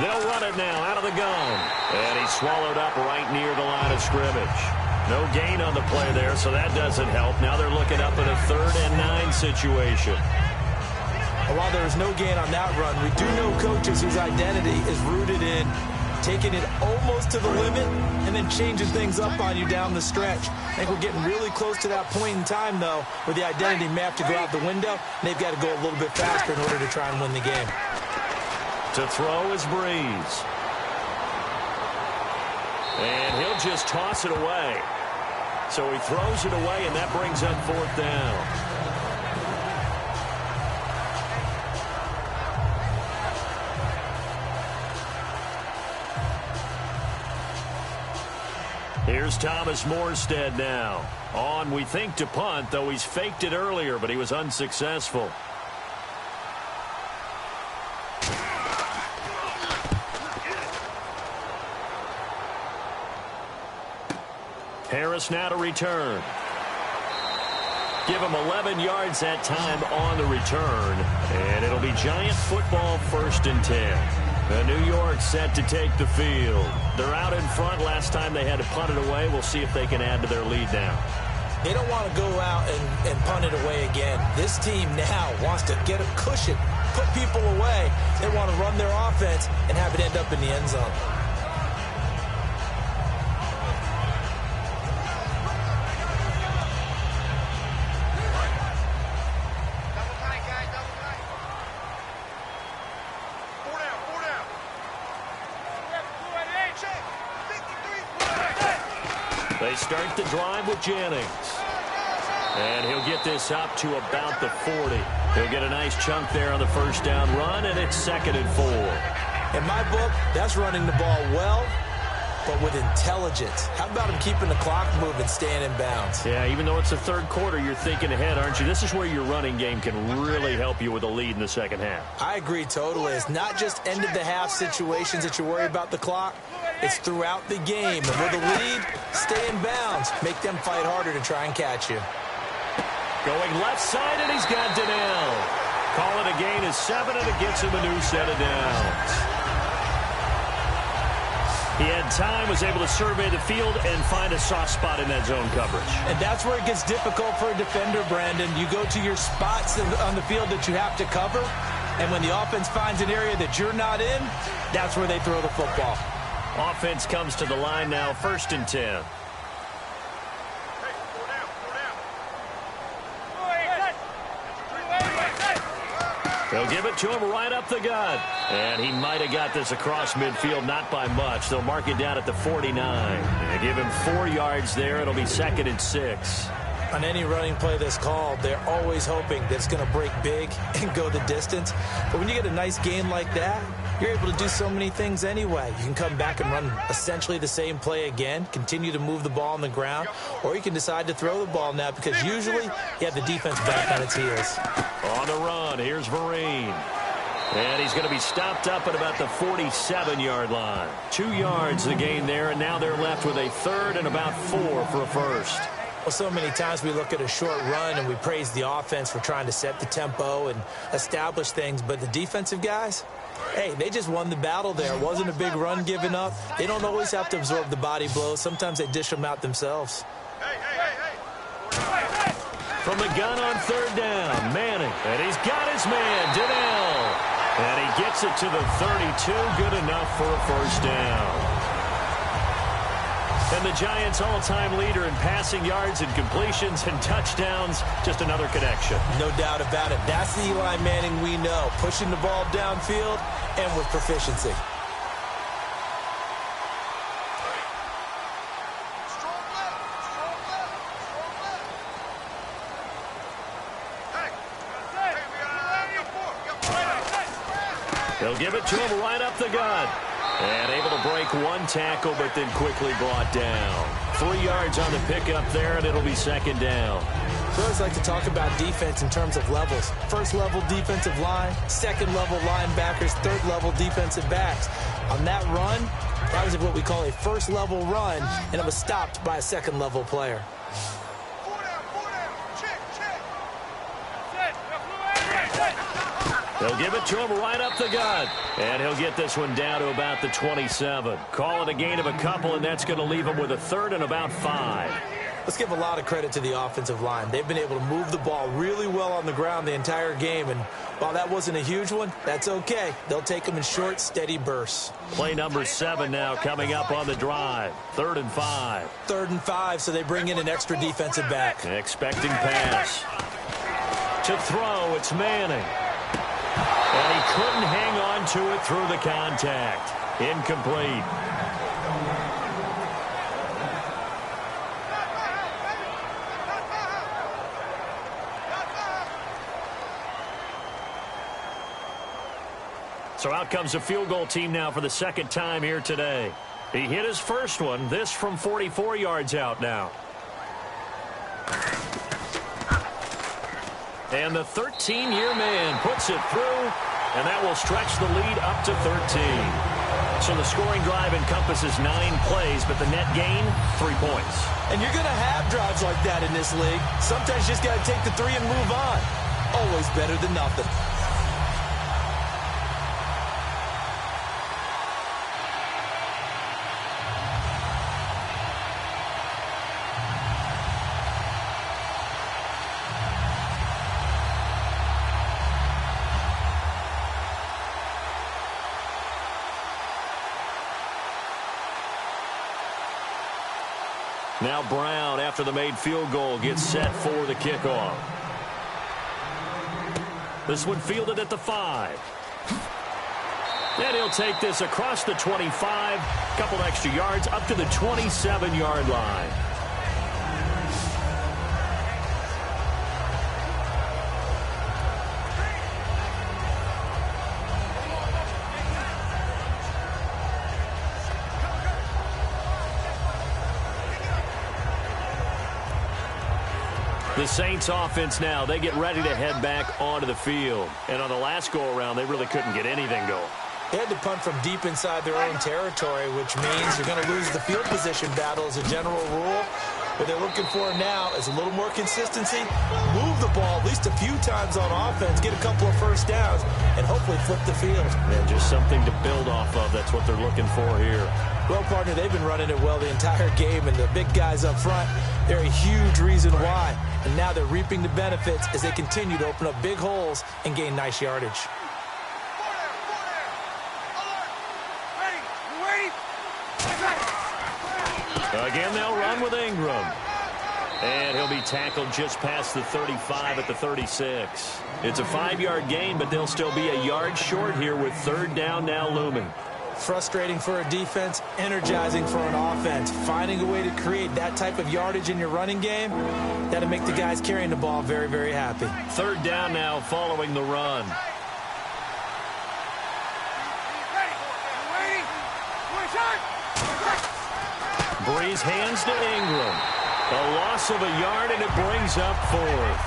Speaker 2: They'll run it now out of the gun. And he's swallowed up right near the line of scrimmage. No gain on the play there, so that doesn't help. Now they're looking up at a 3rd and 9 situation.
Speaker 3: While there is no gain on that run, we do know coaches whose identity is rooted in taking it almost to the limit and then changing things up on you down the stretch. I think we're getting really close to that point in time, though, where the identity may have to go out the window, and they've got to go a little bit faster in order to try and win the game.
Speaker 2: To throw is Breeze. And he'll just toss it away. So he throws it away, and that brings up 4th down. Here's Thomas Morstead now. On, we think, to punt, though he's faked it earlier, but he was unsuccessful. Harris now to return. Give him 11 yards that time on the return. And it'll be Giant football 1st and 10. New York set to take the field. They're out in front. Last time they had to punt it away. We'll see if they can add to their lead now.
Speaker 3: They don't want to go out and punt it away again. This team now wants to get a cushion, put people away. They want to run their offense and have it end up in the end zone.
Speaker 2: They start the drive with Jennings. And he'll get this up to about the 40. He'll get a nice chunk there on the 1st down run, and it's 2nd and 4.
Speaker 3: In my book, that's running the ball well, but with intelligence. How about him keeping the clock moving, staying in bounds?
Speaker 2: Yeah, even though it's the 3rd quarter, you're thinking ahead, aren't you? This is where your running game can really help you with a lead in the 2nd half.
Speaker 3: I agree totally. It's not just end-of-the-half situations that you worry about the clock. It's throughout the game. And with a lead, stay in bounds. Make them fight harder to try and catch you.
Speaker 2: Going left side, and he's got Donnell. Call it a gain of 7, and it gets him a new set of downs. He had time, was able to survey the field and find a soft spot in that zone coverage.
Speaker 3: And that's where it gets difficult for a defender, Brandon. You go to your spots on the field that you have to cover, and when the offense finds an area that you're not in, that's where they throw the football.
Speaker 2: Offense comes to the line now, 1st and 10. They'll give it to him right up the gut. And he might have got this across midfield, not by much. They'll mark it down at the 49. They give him 4 yards there. It'll be 2nd and 6.
Speaker 3: On any running play that's called, they're always hoping that it's going to break big and go the distance. But when you get a nice gain like that, you're able to do so many things anyway. You can come back and run essentially the same play again, continue to move the ball on the ground, or you can decide to throw the ball now because usually you have the defense back on its heels.
Speaker 2: On the run, here's Vereen. And he's going to be stopped up at about the 47-yard line. 2 yards the gain there, and now they're left with a 3rd and about 4 for a first.
Speaker 3: Well, so many times we look at a short run and we praise the offense for trying to set the tempo and establish things, but the defensive guys, hey, they just won the battle there. It wasn't a big run given up. They don't always have to absorb the body blows. Sometimes they dish them out themselves.
Speaker 2: From the gun on 3rd down, Manning. And he's got his man, Donnell. And he gets it to the 32. Good enough for a first down. And the Giants' all-time leader in passing yards and completions and touchdowns. Just another connection.
Speaker 3: No doubt about it. That's the Eli Manning we know. Pushing the ball downfield and with proficiency.
Speaker 2: They'll give it to him right up the gut. And able to break one tackle, but then quickly brought down. 3 yards on the pickup there, and it'll be second down.
Speaker 3: We always like to talk about defense in terms of levels. First level defensive line, second level linebackers, third level defensive backs. On that run, that was what we call a first level run, and it was stopped by a second level player.
Speaker 2: They'll give it to him right up the gut. And he'll get this one down to about the 27. Call it a gain of a couple, and that's going to leave him with a third and about 5.
Speaker 3: Let's give a lot of credit to the offensive line. They've been able to move the ball really well on the ground the entire game. And while that wasn't a huge one, that's okay. They'll take them in short, steady bursts.
Speaker 2: Play number 7 now coming up on the drive. 3rd and 5.
Speaker 3: 3rd and 5, so they bring in an extra defensive back.
Speaker 2: Expecting pass. To throw, it's Manning. And he couldn't hang on to it through the contact. Incomplete. So out comes a field goal team now for the second time here today. He hit his first one, this from 44 yards out now. And the 13-year man puts it through, and that will stretch the lead up to 13. So the scoring drive encompasses 9 plays, but the net gain, 3 points.
Speaker 3: And you're going to have drives like that in this league. Sometimes you just got to take the 3 and move on. Always better than nothing.
Speaker 2: Now Brown, after the made field goal, gets set for the kickoff. This one fielded at the 5. And he'll take this across the 25, couple extra yards up to the 27-yard line. The Saints offense now, they get ready to head back onto the field. And on the last go-around, they really couldn't get anything going.
Speaker 3: They had to punt from deep inside their own territory, which means you're going to lose the field position battle as a general rule. What they're looking for now is a little more consistency, move the ball at least a few times on offense, get a couple of first downs, and hopefully flip the field.
Speaker 2: And just something to build off of. That's what they're looking for here.
Speaker 3: Well, partner, they've been running it well the entire game, and the big guys up front, they're a huge reason why. And now they're reaping the benefits as they continue to open up big holes and gain nice yardage.
Speaker 2: Again, they'll run with Ingram. And he'll be tackled just past the 35 at the 36. It's a 5-yard gain, but they'll still be a yard short here with 3rd down now looming.
Speaker 3: Frustrating for a defense, energizing for an offense. Finding a way to create that type of yardage in your running game, that'll make the guys carrying the ball very, very happy.
Speaker 2: 3rd down now following the run. Breeze hands to Ingram. A loss of a yard, and it brings up 4th.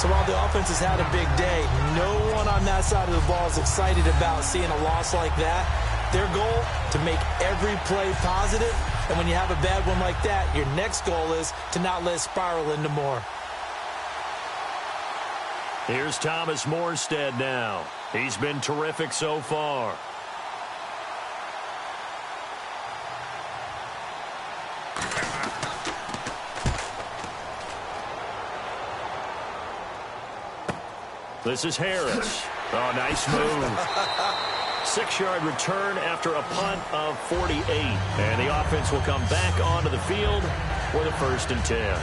Speaker 3: So while the offense has had a big day, no one on that side of the ball is excited about seeing a loss like that. Their goal, to make every play positive, and when you have a bad one like that, your next goal is to not let it spiral into more.
Speaker 2: Here's Thomas Morstead now. He's been terrific so far. This is Harris. Oh, nice move. 6-yard return after a punt of 48. And the offense will come back onto the field for the 1st and 10.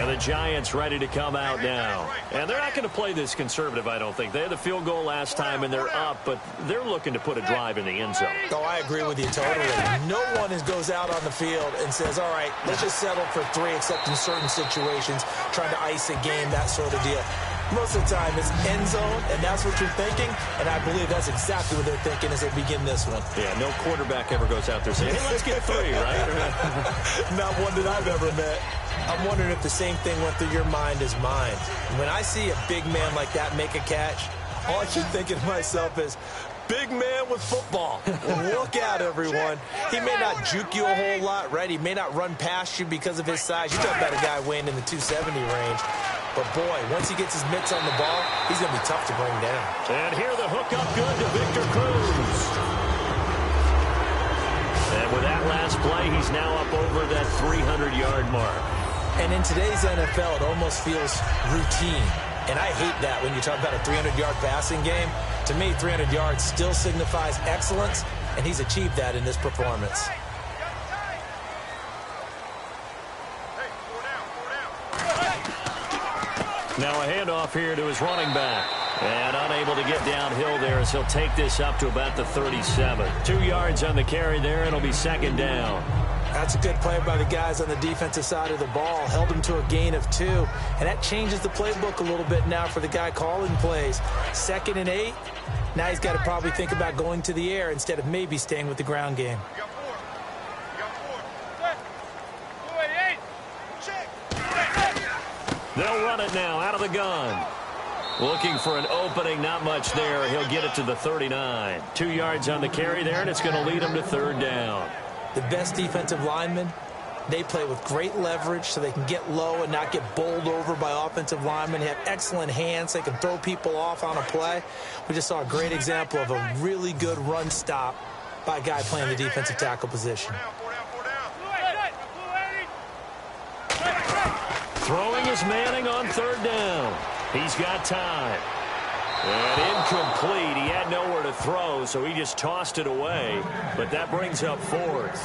Speaker 2: The Giants ready to come out now. And they're not going to play this conservative, I don't think. They had the field goal last time, and they're up, but they're looking to put a drive in the end zone.
Speaker 3: Oh, I agree with you totally. No one goes out on the field and says, all right, let's just settle for 3, except in certain situations, trying to ice a game, that sort of deal. Most of the time, it's end zone, and that's what you're thinking, and I believe that's exactly what they're thinking as they begin this one.
Speaker 2: Yeah, no quarterback ever goes out there saying, hey, let's get 3, right?
Speaker 3: Not one that I've ever met. I'm wondering if the same thing went through your mind as mine. When I see a big man like that make a catch, all I keep thinking to myself is, big man with football. Look out, everyone. He may not juke you a whole lot, right? He may not run past you because of his size. You're talking about a guy weighing in the 270 range. But, boy, once he gets his mitts on the ball, he's going to be tough to bring down.
Speaker 2: And here the hook up good to Victor Cruz. And with that last play, he's now up over that 300-yard mark.
Speaker 3: And in today's NFL, it almost feels routine. And I hate that when you talk about a 300-yard passing game. To me, 300 yards still signifies excellence, and he's achieved that in this performance.
Speaker 2: Now a handoff here to his running back. And unable to get downhill there as he'll take this up to about the 37. 2 yards on the carry there, and it'll be 2nd down.
Speaker 3: That's a good play by the guys on the defensive side of the ball. Held him to a gain of 2. And that changes the playbook a little bit now for the guy calling plays. 2nd and 8. Now he's got to probably think about going to the air instead of maybe staying with the ground game.
Speaker 2: They'll run it now out of the gun. Looking for an opening, not much there. He'll get it to the 39. 2 yards on the carry there, and it's going to lead him to 3rd down.
Speaker 3: The best defensive linemen, they play with great leverage so they can get low and not get bowled over by offensive linemen. They have excellent hands. They can throw people off on a play. We just saw a great example of a really good run stop by a guy playing the defensive tackle position.
Speaker 2: Throwing is Manning on 3rd down. He's got time. And incomplete. He had nowhere to throw, so he just tossed it away. But that brings up 4th.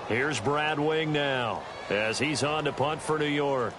Speaker 2: Here's Brad Wing now as he's on to punt for New York.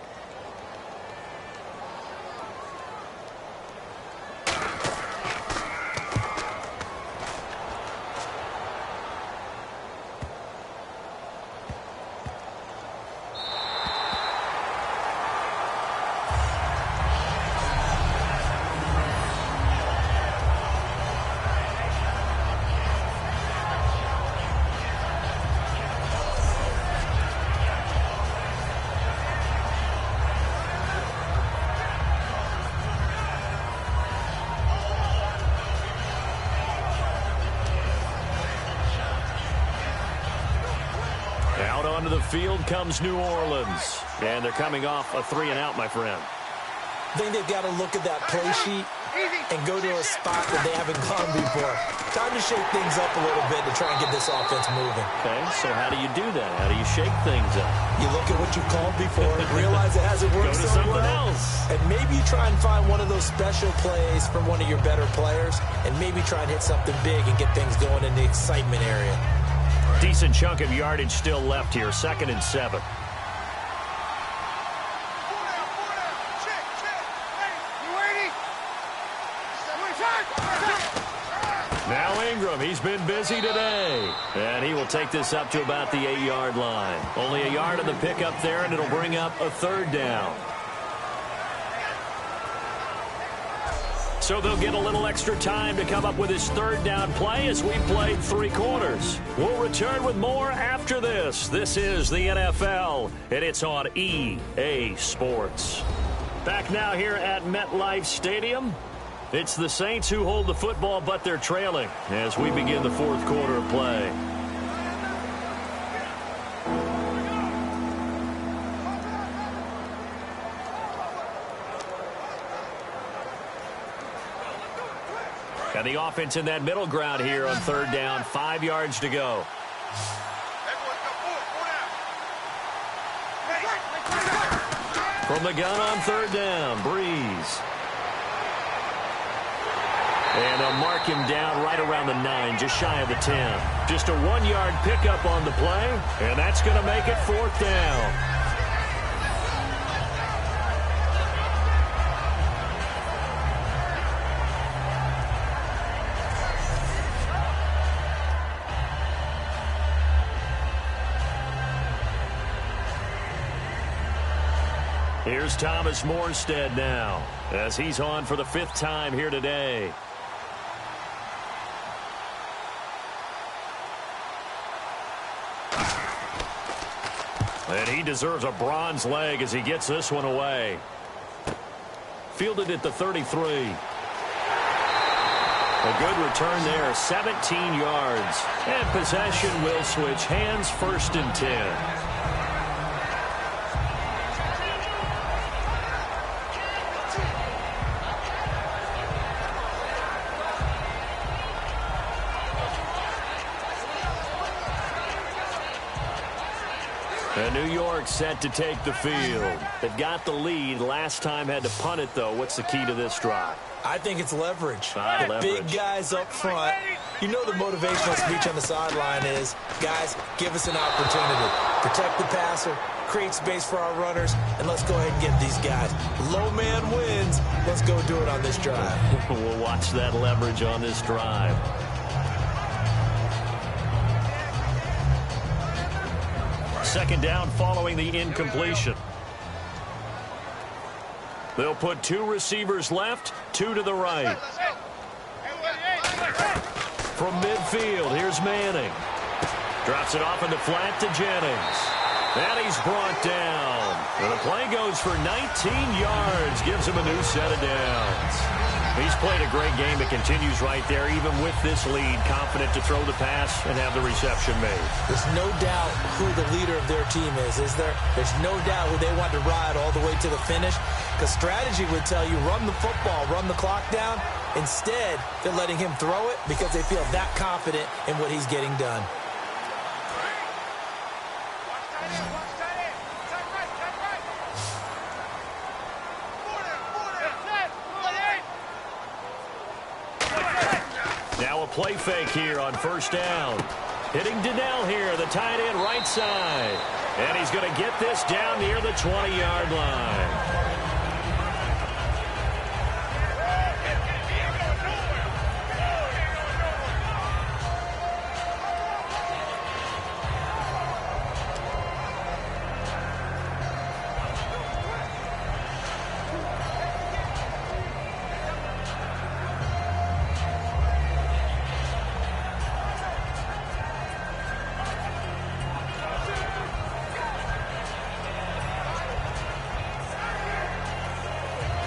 Speaker 2: Out onto the field comes New Orleans. And they're coming off a 3-and-out, my friend.
Speaker 3: I think they've got to look at that play sheet and go to a spot that they haven't gone before. Time to shake things up a little bit to try and get this offense moving.
Speaker 2: Okay, so how do you do that? How do you shake things up?
Speaker 3: You look at what you've called before, realize it hasn't worked so well,
Speaker 2: else.
Speaker 3: and maybe you try and find one of those special plays from one of your better players, and maybe try and hit something big and get things going in the excitement area.
Speaker 2: Decent chunk of yardage still left here. 2nd and 7. Now Ingram, he's been busy today. And he will take this up to about the 8-yard line. Only a yard on the pickup there, and it'll bring up a 3rd down. So they'll get a little extra time to come up with his 3rd down play as we played 3 quarters. We'll return with more after this. This is the NFL, and it's on EA Sports. Back now here at MetLife Stadium. It's the Saints who hold the football, but they're trailing as we begin the fourth quarter of play. And the offense in that middle ground here on third down, 5 yards to go. From the gun on third down, Breeze. And they'll mark him down right around the 9, just shy of the 10. Just a 1-yard pickup on the play, and that's going to make it fourth down. Here's Thomas Morstead now, as he's on for the 5th time here today. And he deserves a bronze leg as he gets this one away. Fielded at the 33. A good return there, 17 yards. And possession will switch hands, 1st and 10. And New York set to take the field. They've got the lead. Last time had to punt it, though. What's the key to this drive?
Speaker 3: I think it's leverage.
Speaker 2: Leverage.
Speaker 3: Big guys up front. You know the motivational speech on the sideline is, guys, give us an opportunity. Protect the passer, create space for our runners, and let's go ahead and get these guys. Low man wins. Let's go do it on this drive.
Speaker 2: We'll watch that leverage on this drive. Second down following the incompletion. They'll put 2 receivers left, 2 to the right. From midfield, here's Manning. Drops it off in the flat to Jennings. And he's brought down. And the play goes for 19 yards. Gives him a new set of downs. He's played a great game. It continues right there, even with this lead. Confident to throw the pass and have the reception made.
Speaker 3: There's no doubt who the leader of their team is there? There's no doubt who they want to ride all the way to the finish. Because strategy would tell you, run the football, run the clock down. Instead, they're letting him throw it because they feel that confident in what he's getting done.
Speaker 2: Now a play fake here on first down. Hitting Donnell here, the tight end right side. And he's going to get this down near the 20-yard line.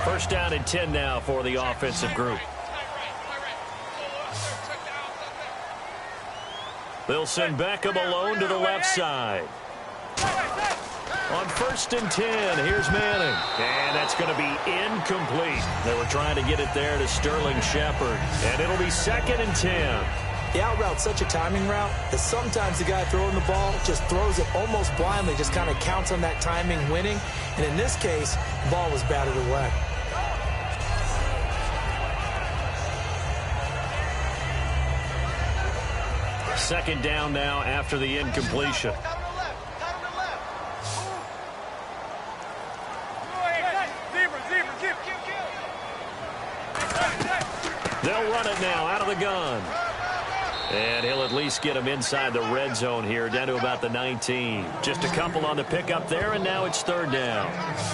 Speaker 2: First down and 10 now for the offensive group. They'll send Beckham alone to the left side. On first and 10, here's Manning. And that's going to be incomplete. They were trying to get it there to Sterling Shepard. And it'll be 2nd and 10.
Speaker 3: The out route's such a timing route that sometimes the guy throwing the ball just throws it almost blindly, just kind of counts on that timing winning. And in this case, the ball was batted away.
Speaker 2: Second down now after the incompletion. They'll run it now out of the gun. And he'll at least get him inside the red zone here, down to about the 19. Just a couple on the pickup there, and now it's third down.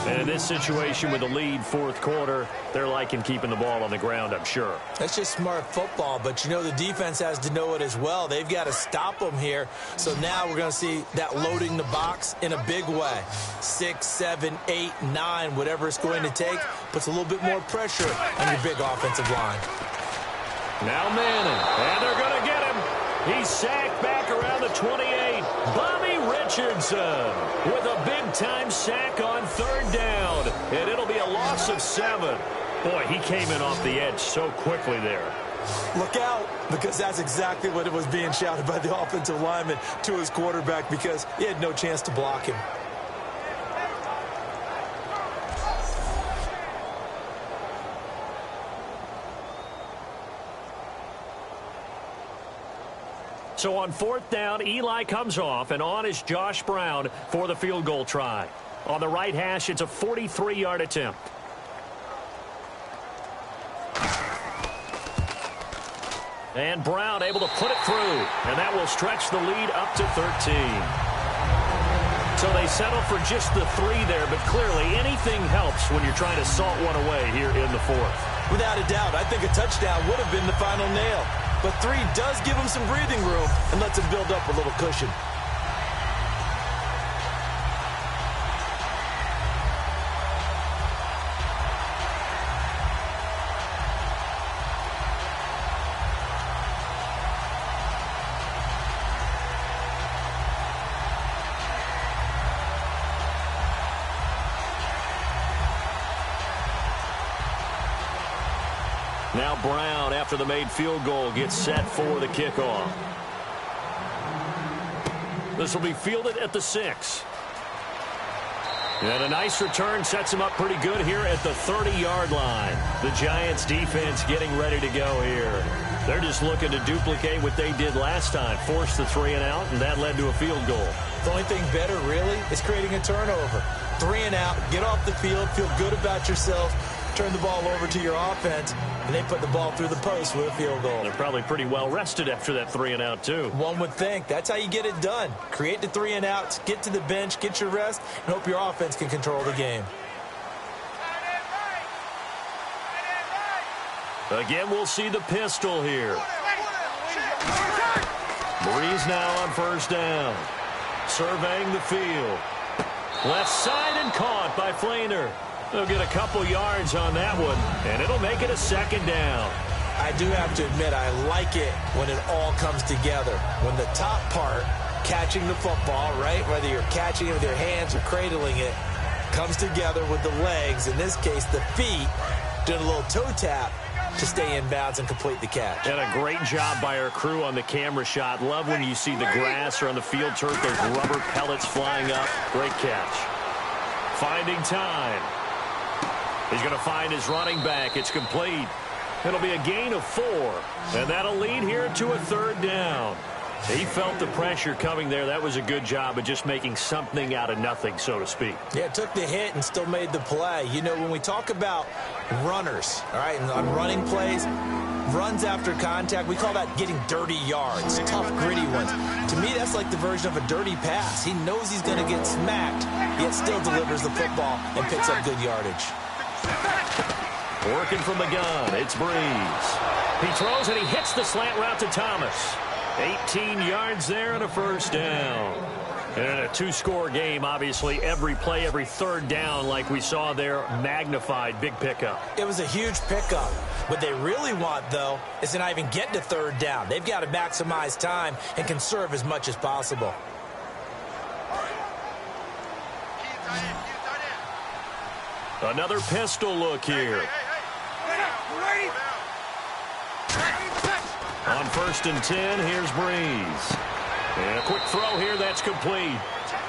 Speaker 2: And in this situation with the lead fourth quarter, they're liking keeping the ball on the ground, I'm sure.
Speaker 3: That's just smart football, but you know the defense has to know it as well. They've got to stop them here. So now we're going to see that loading the box in a big way. 6, 7, 8, 9, whatever it's going to take, puts a little bit more pressure on your big offensive line.
Speaker 2: Now Madden, and they're going to get him. He's sacked back around the 28. Bobby Richardson with a big-time sack on third down, and it'll be a loss of 7. Boy, he came in off the edge so quickly there.
Speaker 3: Look out, because that's exactly what it was being shouted by the offensive lineman to his quarterback, because he had no chance to block him.
Speaker 2: So on fourth down, Eli comes off, and on is Josh Brown for the field goal try. On the right hash, it's a 43-yard attempt. And Brown able to put it through, and that will stretch the lead up to 13. So they settle for just the 3 there, but clearly anything helps when you're trying to salt one away here in the fourth.
Speaker 3: Without a doubt, I think a touchdown would have been the final nail. But 3 does give him some breathing room and lets him build up a little cushion.
Speaker 2: Now Brown, after the made field goal, gets set for the kickoff. This will be fielded at the 6. And a nice return sets him up pretty good here at the 30-yard line. The Giants defense getting ready to go here. They're just looking to duplicate what they did last time, force the 3 and out, and that led to a field goal.
Speaker 3: The only thing better, really, is creating a turnover. 3 and out, get off the field, feel good about yourself, turn the ball over to your offense, and they put the ball through the post with a field goal.
Speaker 2: They're probably pretty well rested after that 3 and out, too.
Speaker 3: One would think. That's how you get it done. Create the 3 and outs, get to the bench, get your rest, and hope your offense can control the game.
Speaker 2: Again, we'll see the pistol here. Breeze now on first down. Surveying the field. Left side and caught by Flainer. They'll get a couple yards on that one, and it'll make it a second down.
Speaker 3: I do have to admit, I like it when it all comes together. When the top part, catching the football, right, whether you're catching it with your hands or cradling it, comes together with the legs, in this case the feet, doing a little toe tap to stay in bounds and complete the catch.
Speaker 2: And a great job by our crew on the camera shot. Love when you see the grass or on the field turf, those rubber pellets flying up. Great catch. Finding time. He's going to find his running back. It's complete. It'll be a gain of 4, and that'll lead here to a third down. He felt the pressure coming there. That was a good job of just making something out of nothing, so to speak.
Speaker 3: Yeah, took the hit and still made the play. You know, when we talk about runners, all right, and on running plays, runs after contact, we call that getting dirty yards, tough, gritty ones. To me, that's like the version of a dirty pass. He knows he's going to get smacked, yet still delivers the football and picks up good yardage.
Speaker 2: Working from the gun, it's Breeze. He throws and he hits the slant route to Thomas. 18 yards there and a first down. And in a 2-score game, obviously, every play, every third down, like we saw there, magnified, big pickup.
Speaker 3: It was a huge pickup. What they really want, though, is to not even get to third down. They've got to maximize time and conserve as much as possible.
Speaker 2: Another pistol look here. On 1st and 10, here's Breeze. And a quick throw here, that's complete.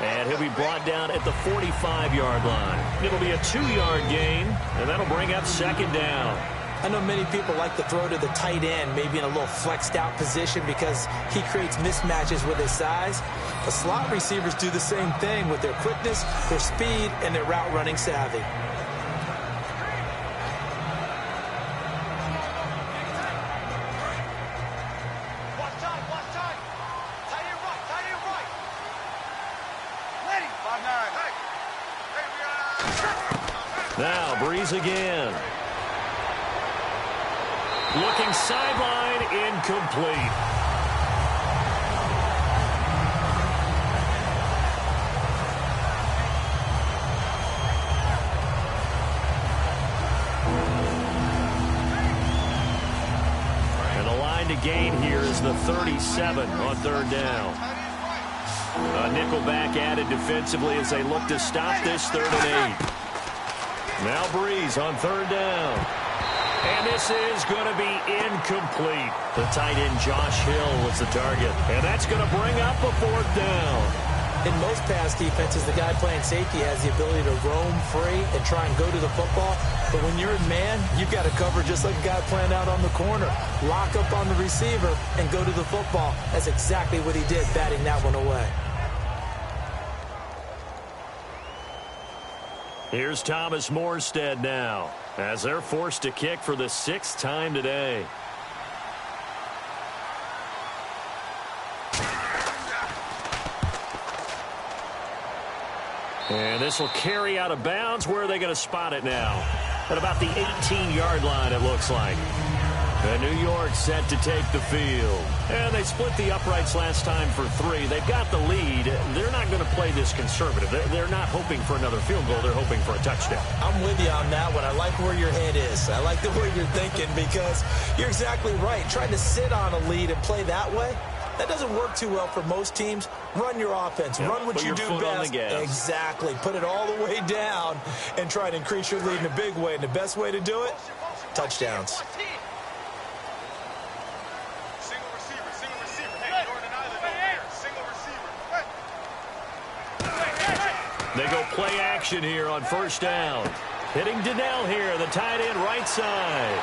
Speaker 2: And he'll be brought down at the 45-yard line. It'll be a 2-yard gain, and that'll bring up second down.
Speaker 3: I know many people like to throw to the tight end, maybe in a little flexed out position because he creates mismatches with his size. The slot receivers do the same thing with their quickness, their speed, and their route running savvy.
Speaker 2: Now Breeze again. Looking sideline, incomplete. And the line to gain here is the 37 on third down. A nickelback added defensively as they look to stop this 3rd and 8. Now Breeze on third down. And this is going to be incomplete. The tight end Josh Hill was the target. And that's going to bring up a 4th down.
Speaker 3: In most pass defenses, the guy playing safety has the ability to roam free and try and go to the football. But when you're in man, you've got to cover just like a guy playing out on the corner. Lock up on the receiver and go to the football. That's exactly what he did, batting that one away.
Speaker 2: Here's Thomas Morstead now, as they're forced to kick for the 6th time today. And this will carry out of bounds. Where are they going to spot it now? At about the 18-yard line, it looks like. And New York set to take the field. And they split the uprights last time for 3. They've got the lead. They're not going to play this conservative. They're not hoping for another field goal. They're hoping for a touchdown.
Speaker 3: I'm with you on that one. I like where your head is. I like the way you're thinking because you're exactly right. Trying to sit on a lead and play that way, that doesn't work too well for most teams. Run your offense. Run what you do best. Exactly. Put it all the way down and try to increase your lead in a big way. And the best way to do it, touchdowns.
Speaker 2: They go play action here on 1st down. Hitting Donnell here, the tight end right side.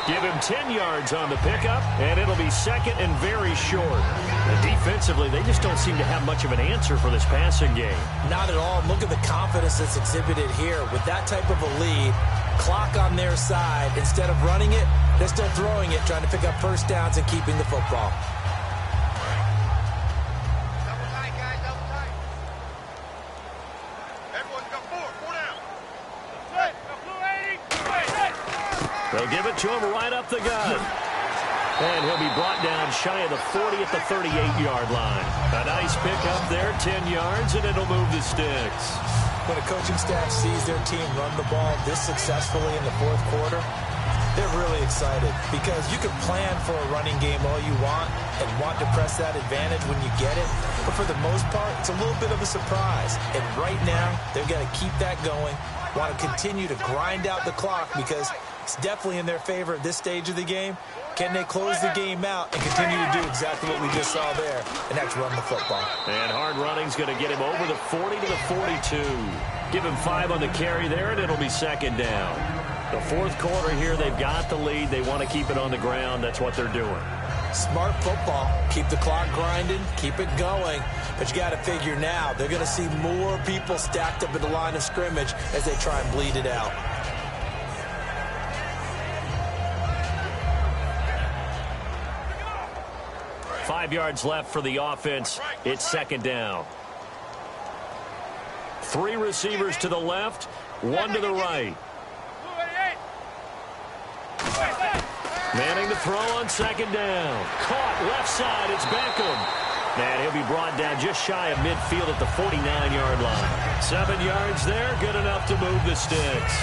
Speaker 2: Give him 10 yards on the pickup, and it'll be 2nd and very short. And defensively, they just don't seem to have much of an answer for this passing game.
Speaker 3: Not at all. Look at the confidence that's exhibited here. With that type of a lead, clock on their side, instead of running it, they're still throwing it, trying to pick up 1st downs and keeping the football.
Speaker 2: They'll give it to him right up the gut. And he'll be brought down shy of the 40 at the 38-yard line. A nice pickup there, 10 yards, and it'll move the sticks.
Speaker 3: When a coaching staff sees their team run the ball this successfully in the 4th quarter, they're really excited because you can plan for a running game all you want and want to press that advantage when you get it. But for the most part, it's a little bit of a surprise. And right now, they've got to keep that going, want to continue to grind out the clock because it's definitely in their favor at this stage of the game. Can they close the game out and continue to do exactly what we just saw there, and that's run the football.
Speaker 2: And hard running's going to get him over the 40 to the 42. Give him 5 on the carry there, and it'll be 2nd down. The 4th quarter here, they've got the lead. They want to keep it on the ground. That's what they're doing.
Speaker 3: Smart football. Keep the clock grinding. Keep it going. But you got to figure now, they're going to see more people stacked up at the line of scrimmage as they try and bleed it out.
Speaker 2: Five yards left for the offense. It's 2nd down. 3 receivers to the left, 1 to the right. Manning to throw on 2nd down. Caught left side. It's Beckham. And he'll be brought down just shy of midfield at the 49-yard line. 7 yards there, good enough to move the sticks.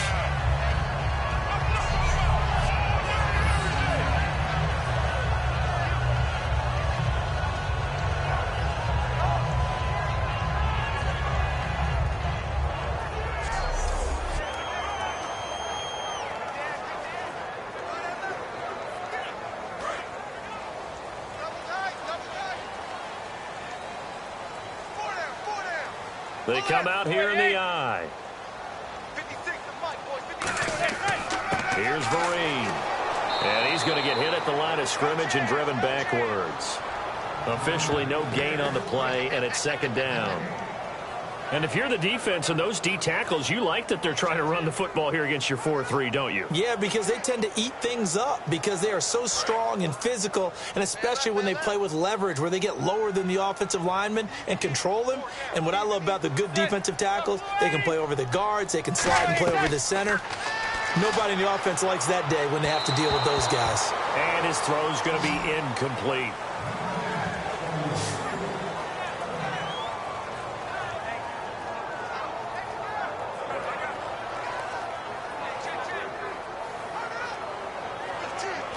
Speaker 2: They come out here in the eye. Here's Vereen. And he's going to get hit at the line of scrimmage and driven backwards. Officially no gain on the play, and it's 2nd down. And if you're the defense and those D tackles, you like that they're trying to run the football here against your 4-3, don't you?
Speaker 3: Yeah, because they tend to eat things up because they are so strong and physical, and especially when they play with leverage where they get lower than the offensive lineman and control them. And what I love about the good defensive tackles, they can play over the guards, they can slide and play over the center. Nobody in the offense likes that day when they have to deal with those guys.
Speaker 2: And his throw's going to be incomplete.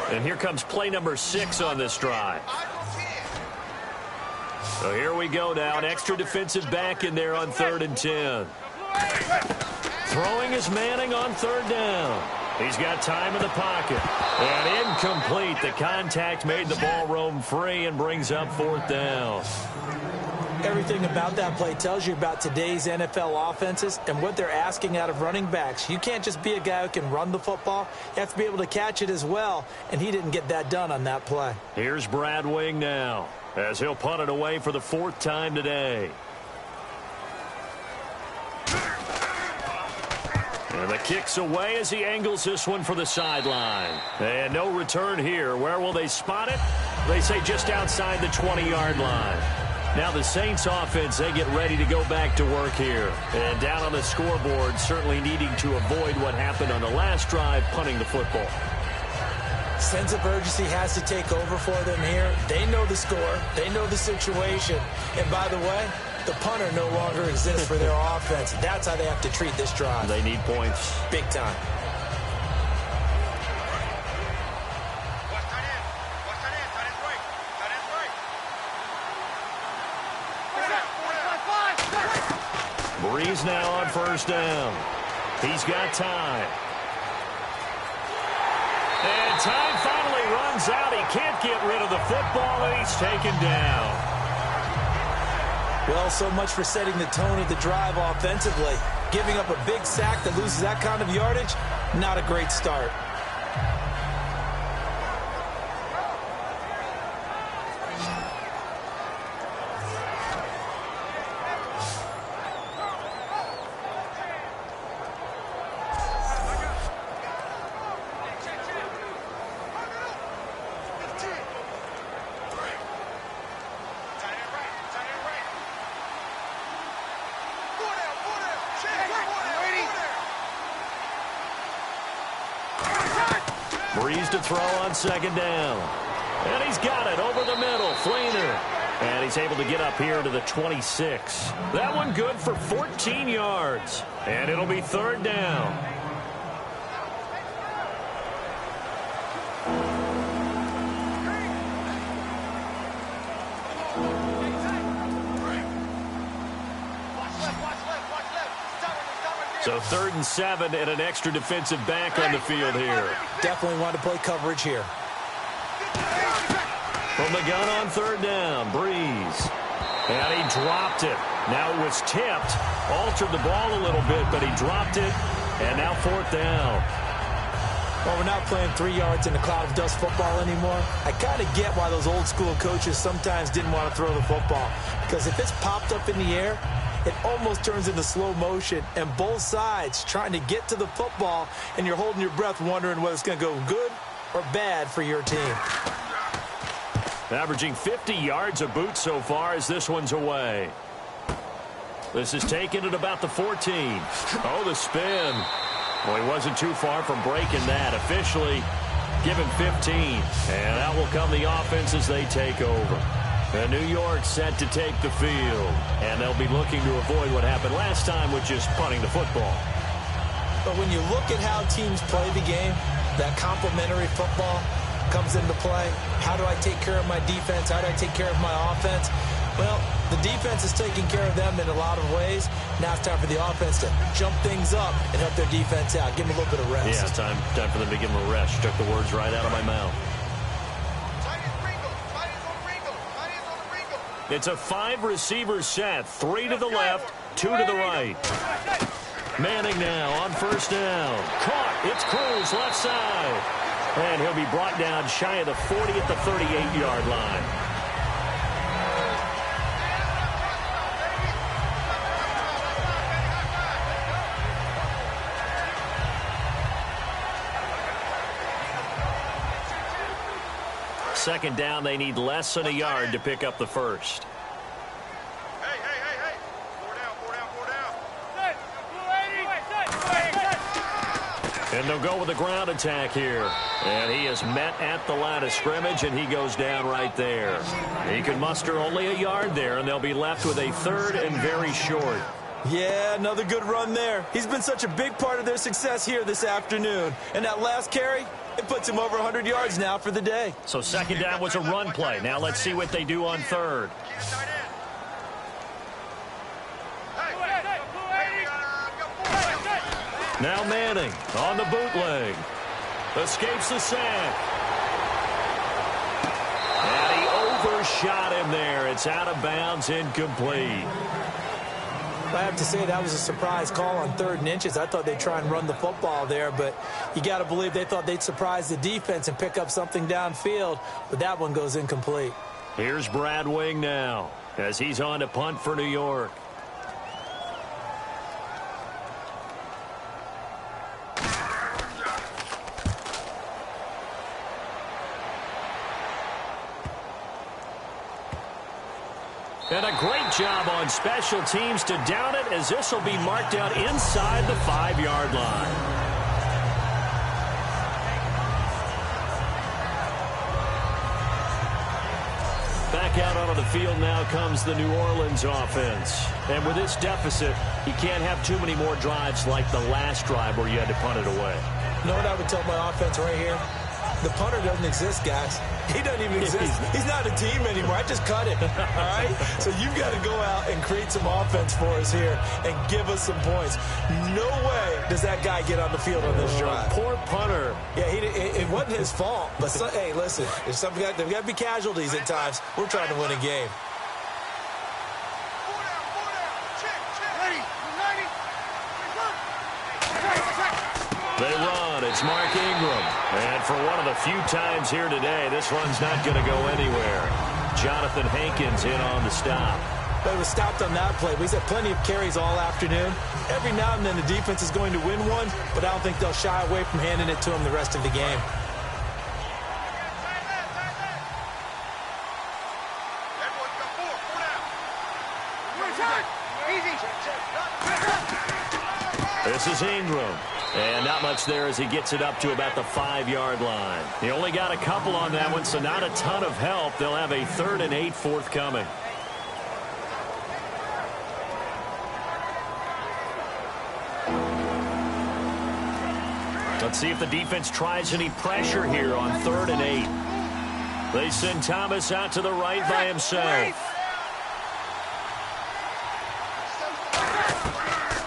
Speaker 2: And here comes play number 6 on this drive. So here we go now. An extra defensive back in there on 3rd and 10. Throwing is Manning on 3rd down. He's got time in the pocket. And incomplete. The contact made the ball roam free and brings up 4th down.
Speaker 3: Everything about that play tells you about today's NFL offenses and what they're asking out of running backs. You can't just be a guy who can run the football. You have to be able to catch it as well, and he didn't get that done on that play.
Speaker 2: Here's Brad Wing now, as he'll punt it away for the 4th time today. And the kick's away as he angles this one for the sideline. And no return here. Where will they spot it? They say just outside the 20-yard line. Now the Saints offense, they get ready to go back to work here. And down on the scoreboard, certainly needing to avoid what happened on the last drive, punting the football.
Speaker 3: Sense of urgency has to take over for them here. They know the score. They know the situation. And by the way, the punter no longer exists for their offense. That's how they have to treat this drive.
Speaker 2: They need points.
Speaker 3: Big time.
Speaker 2: Breeze now on 1st down. He's got time. And time finally runs out. He can't get rid of the football, and he's taken down.
Speaker 3: Well, so much for setting the tone of the drive offensively. Giving up a big sack that loses that kind of yardage, not a great start.
Speaker 2: Breeze to throw on 2nd down. And he's got it over the middle. Fleener. And he's able to get up here to the 26. That one good for 14 yards. And it'll be 3rd down. So 3rd and 7 and an extra defensive back on the field here.
Speaker 3: Definitely want to play coverage here.
Speaker 2: From the gun on 3rd down, Breeze. And he dropped it. Now it was tipped. Altered the ball a little bit, but he dropped it. And now 4th down.
Speaker 3: Well, we're not playing 3 yards in a cloud of dust football anymore. I kind of get why those old school coaches sometimes didn't want to throw the football. Because if it's popped up in the air, it almost turns into slow motion, and both sides trying to get to the football, and you're holding your breath wondering whether it's going to go good or bad for your team.
Speaker 2: Averaging 50 yards a boot so far as this one's away. This is taken at about the 14. Oh, the spin. Well, he wasn't too far from breaking that. Officially given 15. And out will come the offense as they take over. And New York set to take the field. And they'll be looking to avoid what happened last time, which is punting the football.
Speaker 3: But when you look at how teams play the game, that complementary football comes into play. How do I take care of my defense? How do I take care of my offense? Well, the defense is taking care of them in a lot of ways. Now it's time for the offense to jump things up and help their defense out. Give them a little bit of rest.
Speaker 2: Yeah, time for them to give them a rest. You took the words right out of my mouth. It's a 5-receiver set. 3 to the left, 2 to the right. Manning now on 1st down. Caught. It's Cruz left side. And he'll be brought down shy of the 40 at the 38-yard line. second down, they need less than a yard to pick up the first.
Speaker 6: Hey. 4 down.
Speaker 2: And they'll go with the ground attack here. And he is met at the line of scrimmage, and he goes down right there. He can muster only a yard there, and they'll be left with a third and very short.
Speaker 3: Yeah, another good run there. He's been such a big part of their success here this afternoon. And that last carry, it puts him over 100 yards now for the day.
Speaker 2: So second down was a run play. Now let's see what they do on third. Now Manning on the bootleg. Escapes the sack. And he overshot him there. It's out of bounds, incomplete.
Speaker 3: I have to say that was a surprise call on 3rd and inches. I thought they'd try and run the football there, but you got to believe they thought they'd surprise the defense and pick up something downfield, but that one goes incomplete.
Speaker 2: Here's Brad Wing now as he's on to punt for New York. And a great job on special teams to down it, as this will be marked out inside the 5-yard line. Back out onto the field now comes the New Orleans offense. And with this deficit, you can't have too many more drives like the last drive where you had to punt it away.
Speaker 3: You know what I would tell my offense right here? The punter doesn't exist, guys. He doesn't even exist. He's not a team anymore. I just cut it, all right? So you've got to go out and create some offense for us here and give us some points. No way does that guy get on the field on this drive.
Speaker 2: Poor punter.
Speaker 3: Yeah, it wasn't his fault. But, hey, listen, there's got to be casualties at times. We're trying to win a game.
Speaker 2: They run. It's Mark Ingram. And for one of the few times here today, this run's not going to go anywhere. Jonathan Hankins in on the stop.
Speaker 3: But it was stopped on that play. We've had plenty of carries all afternoon. Every now and then the defense is going to win one, but I don't think they'll shy away from handing it to him the rest of the game.
Speaker 2: This is Ingram. And not much there as he gets it up to about the 5-yard line. He only got a couple on that one, so not a ton of help. They'll have a 3rd and 8 forthcoming. Let's see if the defense tries any pressure here on 3rd and 8. They send Thomas out to the right by himself.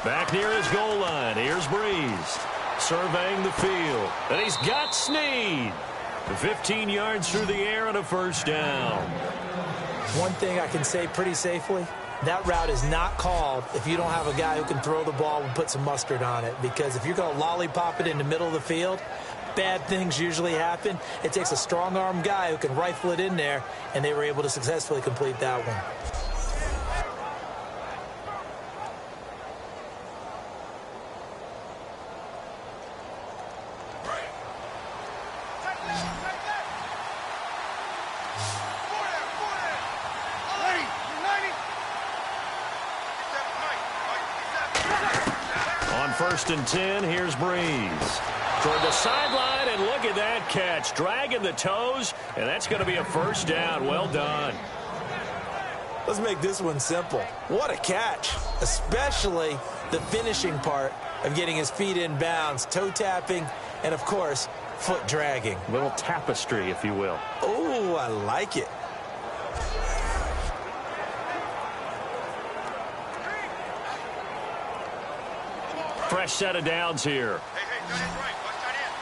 Speaker 2: Back near his goal line. Here's Breeze surveying the field. And he's got Snead. 15 yards through the air and a first down.
Speaker 3: One thing I can say pretty safely, that route is not called if you don't have a guy who can throw the ball and put some mustard on it. Because if you're going to lollipop it in the middle of the field, bad things usually happen. It takes a strong-arm guy who can rifle it in there, and they were able to successfully complete that one.
Speaker 2: On 1st and 10, here's Breeze. Toward the sideline, and look at that catch. Dragging the toes, and that's going to be a first down. Well done.
Speaker 3: Let's make this one simple. What a catch, especially the finishing part of getting his feet in bounds, toe tapping, and, of course, foot dragging.
Speaker 2: A little tapestry, if you will.
Speaker 3: Oh, I like it.
Speaker 2: Fresh set of downs here.
Speaker 6: Hey, tight end right. Watch tight end.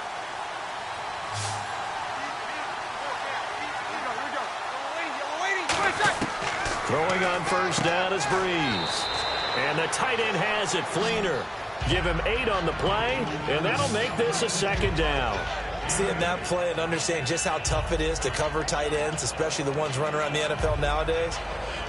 Speaker 2: Throwing on first down is Breeze. And the tight end has it, Fleener. Give him 8 on the play, and that'll make this a second down.
Speaker 3: Seeing that play and understand just how tough it is to cover tight ends, especially the ones running around the NFL nowadays,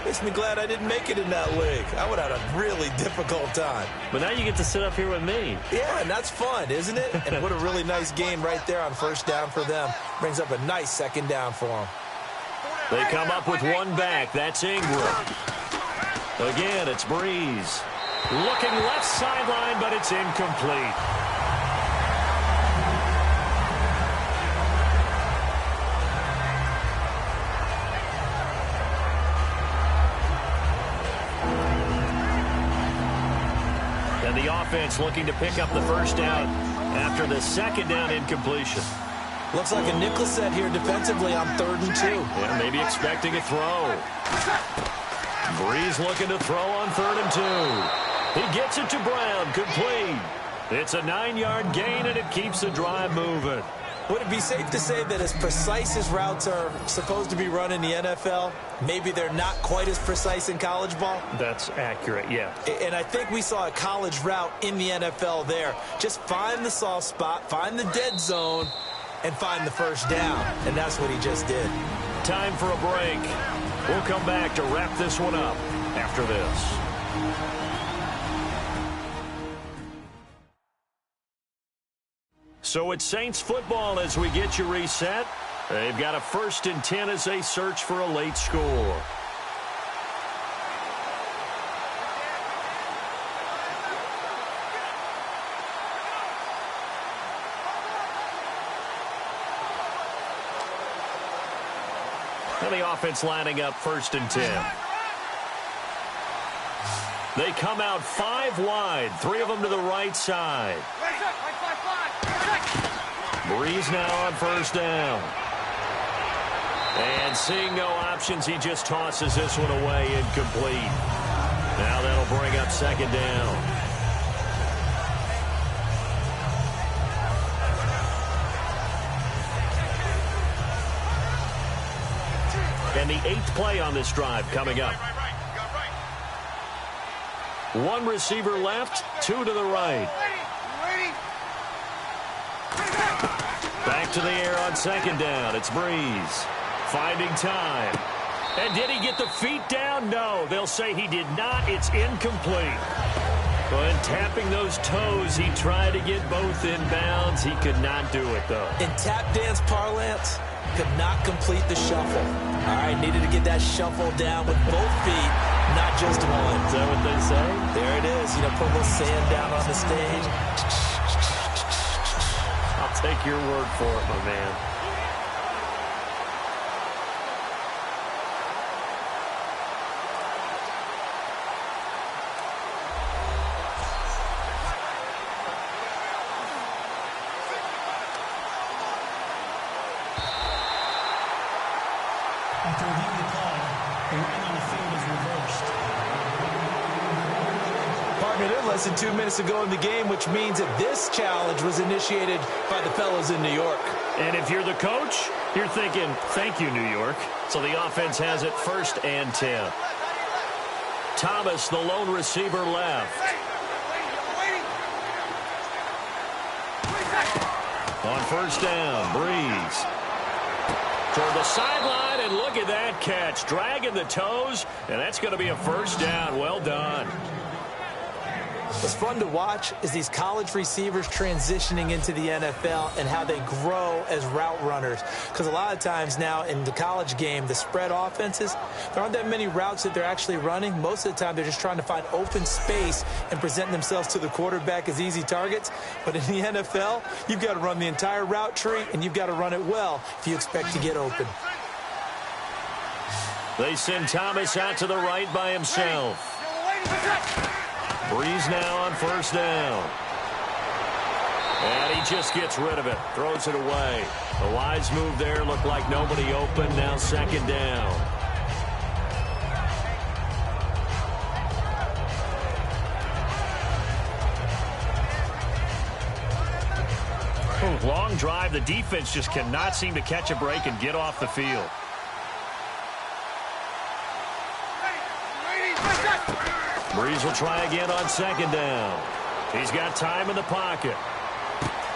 Speaker 3: Makes me glad I didn't make it in that league. I would have had a really difficult time.
Speaker 2: But now you get to sit up here with me.
Speaker 3: Yeah, and that's fun, isn't it? And what a really nice game right there on first down for them. Brings up a nice second down for them.
Speaker 2: They come up with one back. That's Ingram. Again, it's Breeze. Looking left sideline, but it's incomplete. And the offense looking to pick up the first down after the second down incompletion.
Speaker 3: Looks like a nickel set here defensively on 3rd and 2.
Speaker 2: Yeah, maybe expecting a throw. Breeze looking to throw on 3rd and 2. He gets it to Brown, complete. It's a 9-yard gain, and it keeps the drive moving.
Speaker 3: Would it be safe to say that as precise as routes are supposed to be run in the NFL, maybe they're not quite as precise in college ball?
Speaker 2: That's accurate, yeah.
Speaker 3: And I think we saw a college route in the NFL there. Just find the soft spot, find the dead zone, and find the first down. And that's what he just did.
Speaker 2: Time for a break. We'll come back to wrap this one up after this. So it's Saints football as we get you reset. They've got a 1st and 10 as they search for a late score. And the offense lining up 1st and 10. They come out 5 wide, 3 of them to the right side. Breeze now on 1st down. And seeing no options, he just tosses this one away, incomplete. Now that'll bring up 2nd down. And the 8th play on this drive coming up. 1 receiver left, 2 to the right. Back to the air on 2nd down. It's Breeze. Finding time. And did he get the feet down? No. They'll say he did not. It's incomplete. But tapping those toes, he tried to get both in bounds. He could not do it, though.
Speaker 3: In tap dance parlance, could not complete the shuffle. All right, needed to get that shuffle down with both feet, not just one.
Speaker 2: Is that what they say?
Speaker 3: There it is. You know, put a little sand down on the stage.
Speaker 2: I'll take your word for it, my man.
Speaker 5: After reviewing the call, the running on the field is reversed.
Speaker 3: Partner, they're less than 2 minutes to go in the game, which means that this challenge was initiated by the fellows in New York.
Speaker 2: And if you're the coach, you're thinking, thank you, New York. So the offense has it 1st and 10. Thomas, the lone receiver, left. On 1st down, Breeze. Toward the sideline, and look at that catch. Dragging the toes, and that's going to be a 1st down. Well done.
Speaker 3: What's fun to watch is these college receivers transitioning into the NFL and how they grow as route runners. Because a lot of times now in the college game, the spread offenses, there aren't that many routes that they're actually running. Most of the time, they're just trying to find open space and present themselves to the quarterback as easy targets. But in the NFL, you've got to run the entire route tree, and you've got to run it well if you expect to get open.
Speaker 2: They send Thomas out to the right by himself. Breeze now on 1st down. And he just gets rid of it. Throws it away. A wise move there. Looked like nobody open. Now 2nd down. Long drive. The defense just cannot seem to catch a break and get off the field. Breeze will try again on 2nd down. He's got time in the pocket.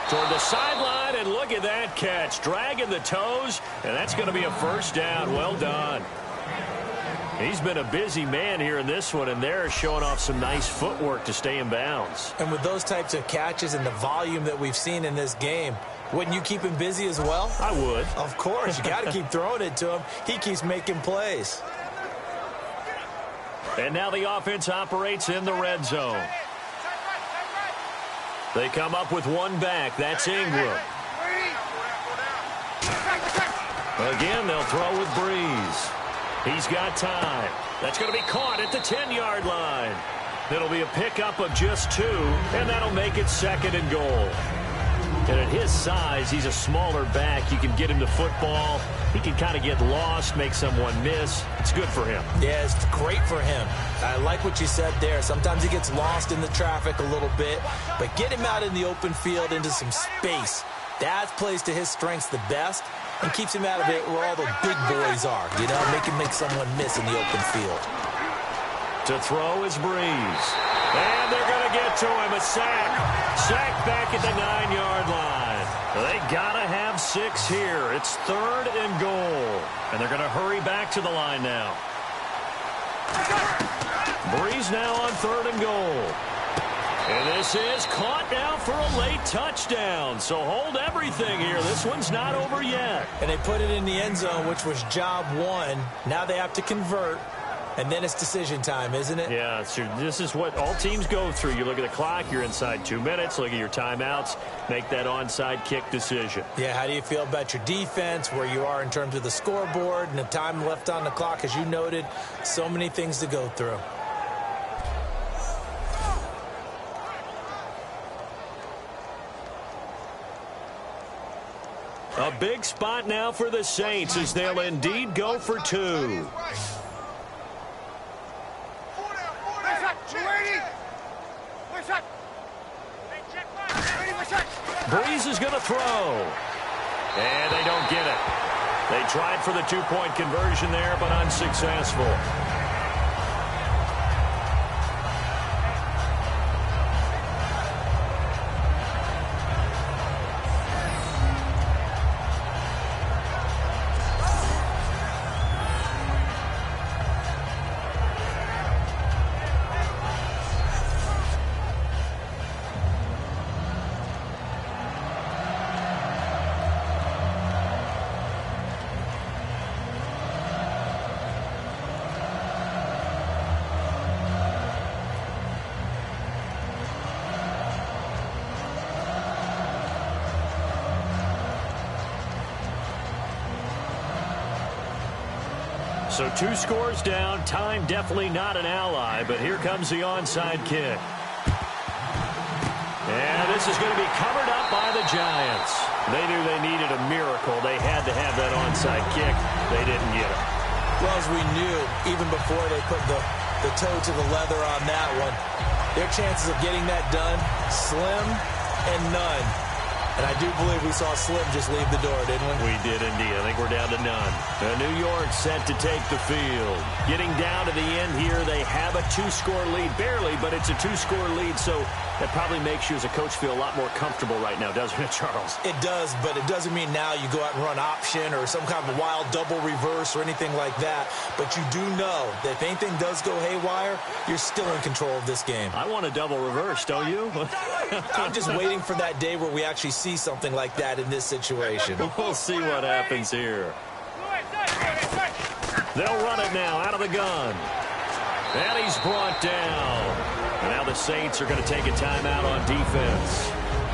Speaker 2: Toward the sideline, and look at that catch. Dragging the toes, and that's going to be a 1st down. Well done. He's been a busy man here in this one, and they're showing off some nice footwork to stay in bounds.
Speaker 3: And with those types of catches and the volume that we've seen in this game, wouldn't you keep him busy as well?
Speaker 2: I would.
Speaker 3: Of course. You got to keep throwing it to him. He keeps making plays.
Speaker 2: And now the offense operates in the red zone. They come up with one back. That's Ingram. Again, they'll throw with Breeze. He's got time. That's going to be caught at the 10-yard line. It'll be a pickup of just 2, and that'll make it 2nd and goal. And at his size, he's a smaller back. You can get him the football. He can kind of get lost, make someone miss. It's good for him.
Speaker 3: Yeah, it's great for him. I like what you said there. Sometimes he gets lost in the traffic a little bit, but get him out in the open field into some space. That plays to his strengths the best and keeps him out of it where all the big boys are. You know, make someone miss in the open field.
Speaker 2: To throw is Breeze. And they're going to get to him. A sack. Sack back at the 9-yard line. They got to have 6 here. It's 3rd and goal. And they're going to hurry back to the line now. Breeze now on 3rd and goal. And this is caught now for a late touchdown. So hold everything here. This one's not over yet.
Speaker 3: And they put it in the end zone, which was job 1. Now they have to convert. And then it's decision time, isn't it?
Speaker 2: Yeah, so this is what all teams go through. You look at the clock, you're inside 2 minutes, look at your timeouts, make that onside kick decision.
Speaker 3: Yeah, how do you feel about your defense, where you are in terms of the scoreboard and the time left on the clock? As you noted, so many things to go through.
Speaker 2: A big spot now for the Saints as they'll indeed go for 2. Breeze is going to throw. And they don't get it. They tried for the 2-point conversion there, but unsuccessful. So 2 scores down. Time definitely not an ally, but here comes the onside kick. And this is going to be covered up by the Giants. They knew they needed a miracle. They had to have that onside kick. They didn't get it.
Speaker 3: Well, as we knew, even before they put the toe to the leather on that one, their chances of getting that done, slim and none. And I do believe we saw Slim just leave the door, didn't we?
Speaker 2: We did indeed. I think we're down to none. New York set to take the field. Getting down to the end here, they have a 2-score lead. Barely, but it's a 2-score lead, so that probably makes you as a coach feel a lot more comfortable right now, doesn't it, Charles?
Speaker 3: It does, but it doesn't mean now you go out and run option or some kind of wild double reverse or anything like that. But you do know that if anything does go haywire, you're still in control of this game.
Speaker 2: I want a double reverse, don't you?
Speaker 3: I'm just waiting for that day where we actually see something like that in this situation.
Speaker 2: We'll see what happens here. They'll run it now out of the gun. And he's brought down. And now the Saints are going to take a timeout on defense.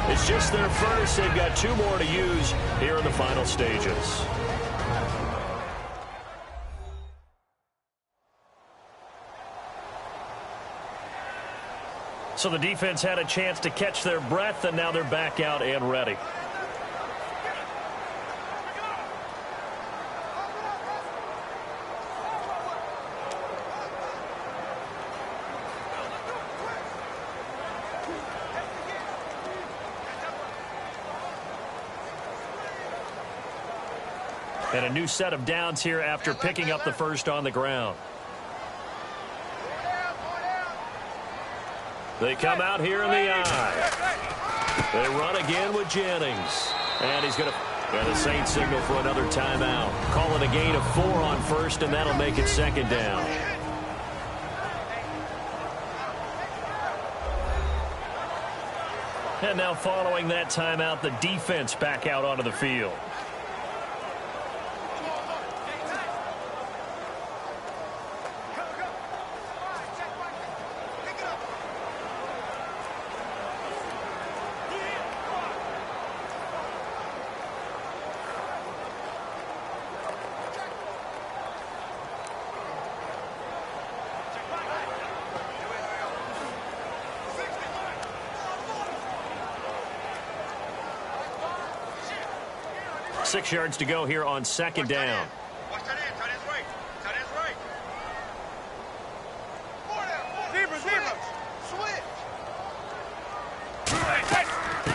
Speaker 2: It's just their first. They've got 2 more to use here in the final stages. So the defense had a chance to catch their breath, and now they're back out and ready. And a new set of downs here after picking up the first on the ground. They come out here in the eye. They run again with Jennings. And he's going to And the Saints signal for another timeout. Calling a gain of 4 on first, and that'll make it second down. And now following that timeout, the defense back out onto the field. Six yards to go here on second down.
Speaker 6: Watch that end. Tight end's right. Tight end's right. Zebra.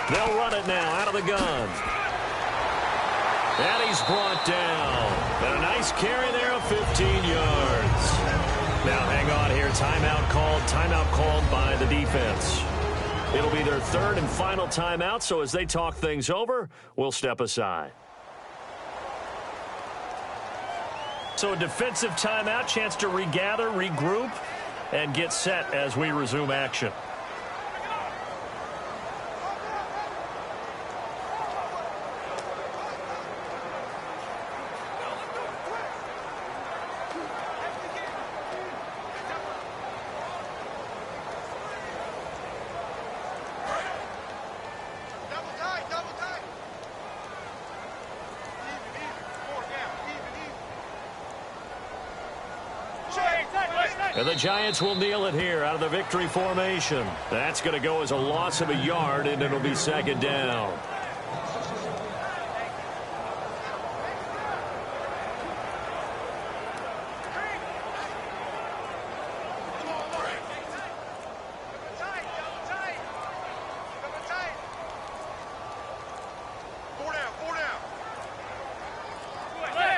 Speaker 2: They'll run it now out of the gun. And he's brought down. And a nice carry there of 15 yards. Now hang on here. Timeout called by the defense. It'll be their third and final timeout, so as they talk things over, we'll step aside. So a defensive timeout, chance to regather, regroup, and get set as we resume action. And the Giants will kneel it here out of the victory formation. That's going to go as a loss of a yard, and it'll be second down.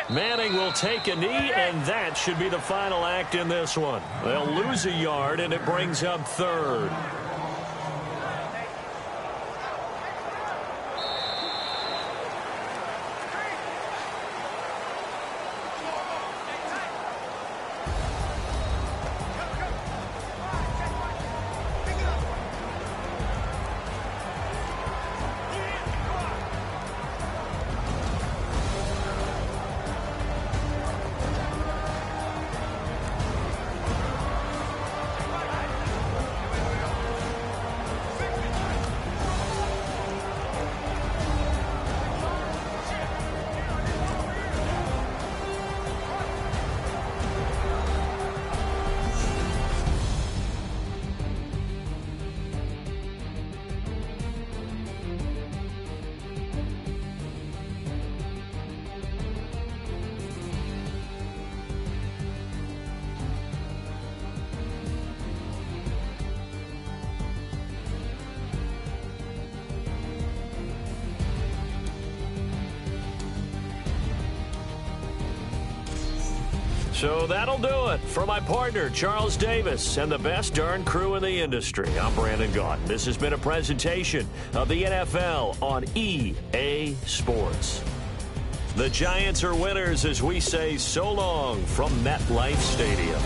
Speaker 2: Manning will take a knee, and that should be the final act in this one. They'll lose a yard, and it brings up third. So that'll do it. For my partner, Charles Davis, and the best darn crew in the industry, I'm Brandon Gaudin. This has been a presentation of the NFL on EA Sports. The Giants are winners as we say so long from MetLife Stadium.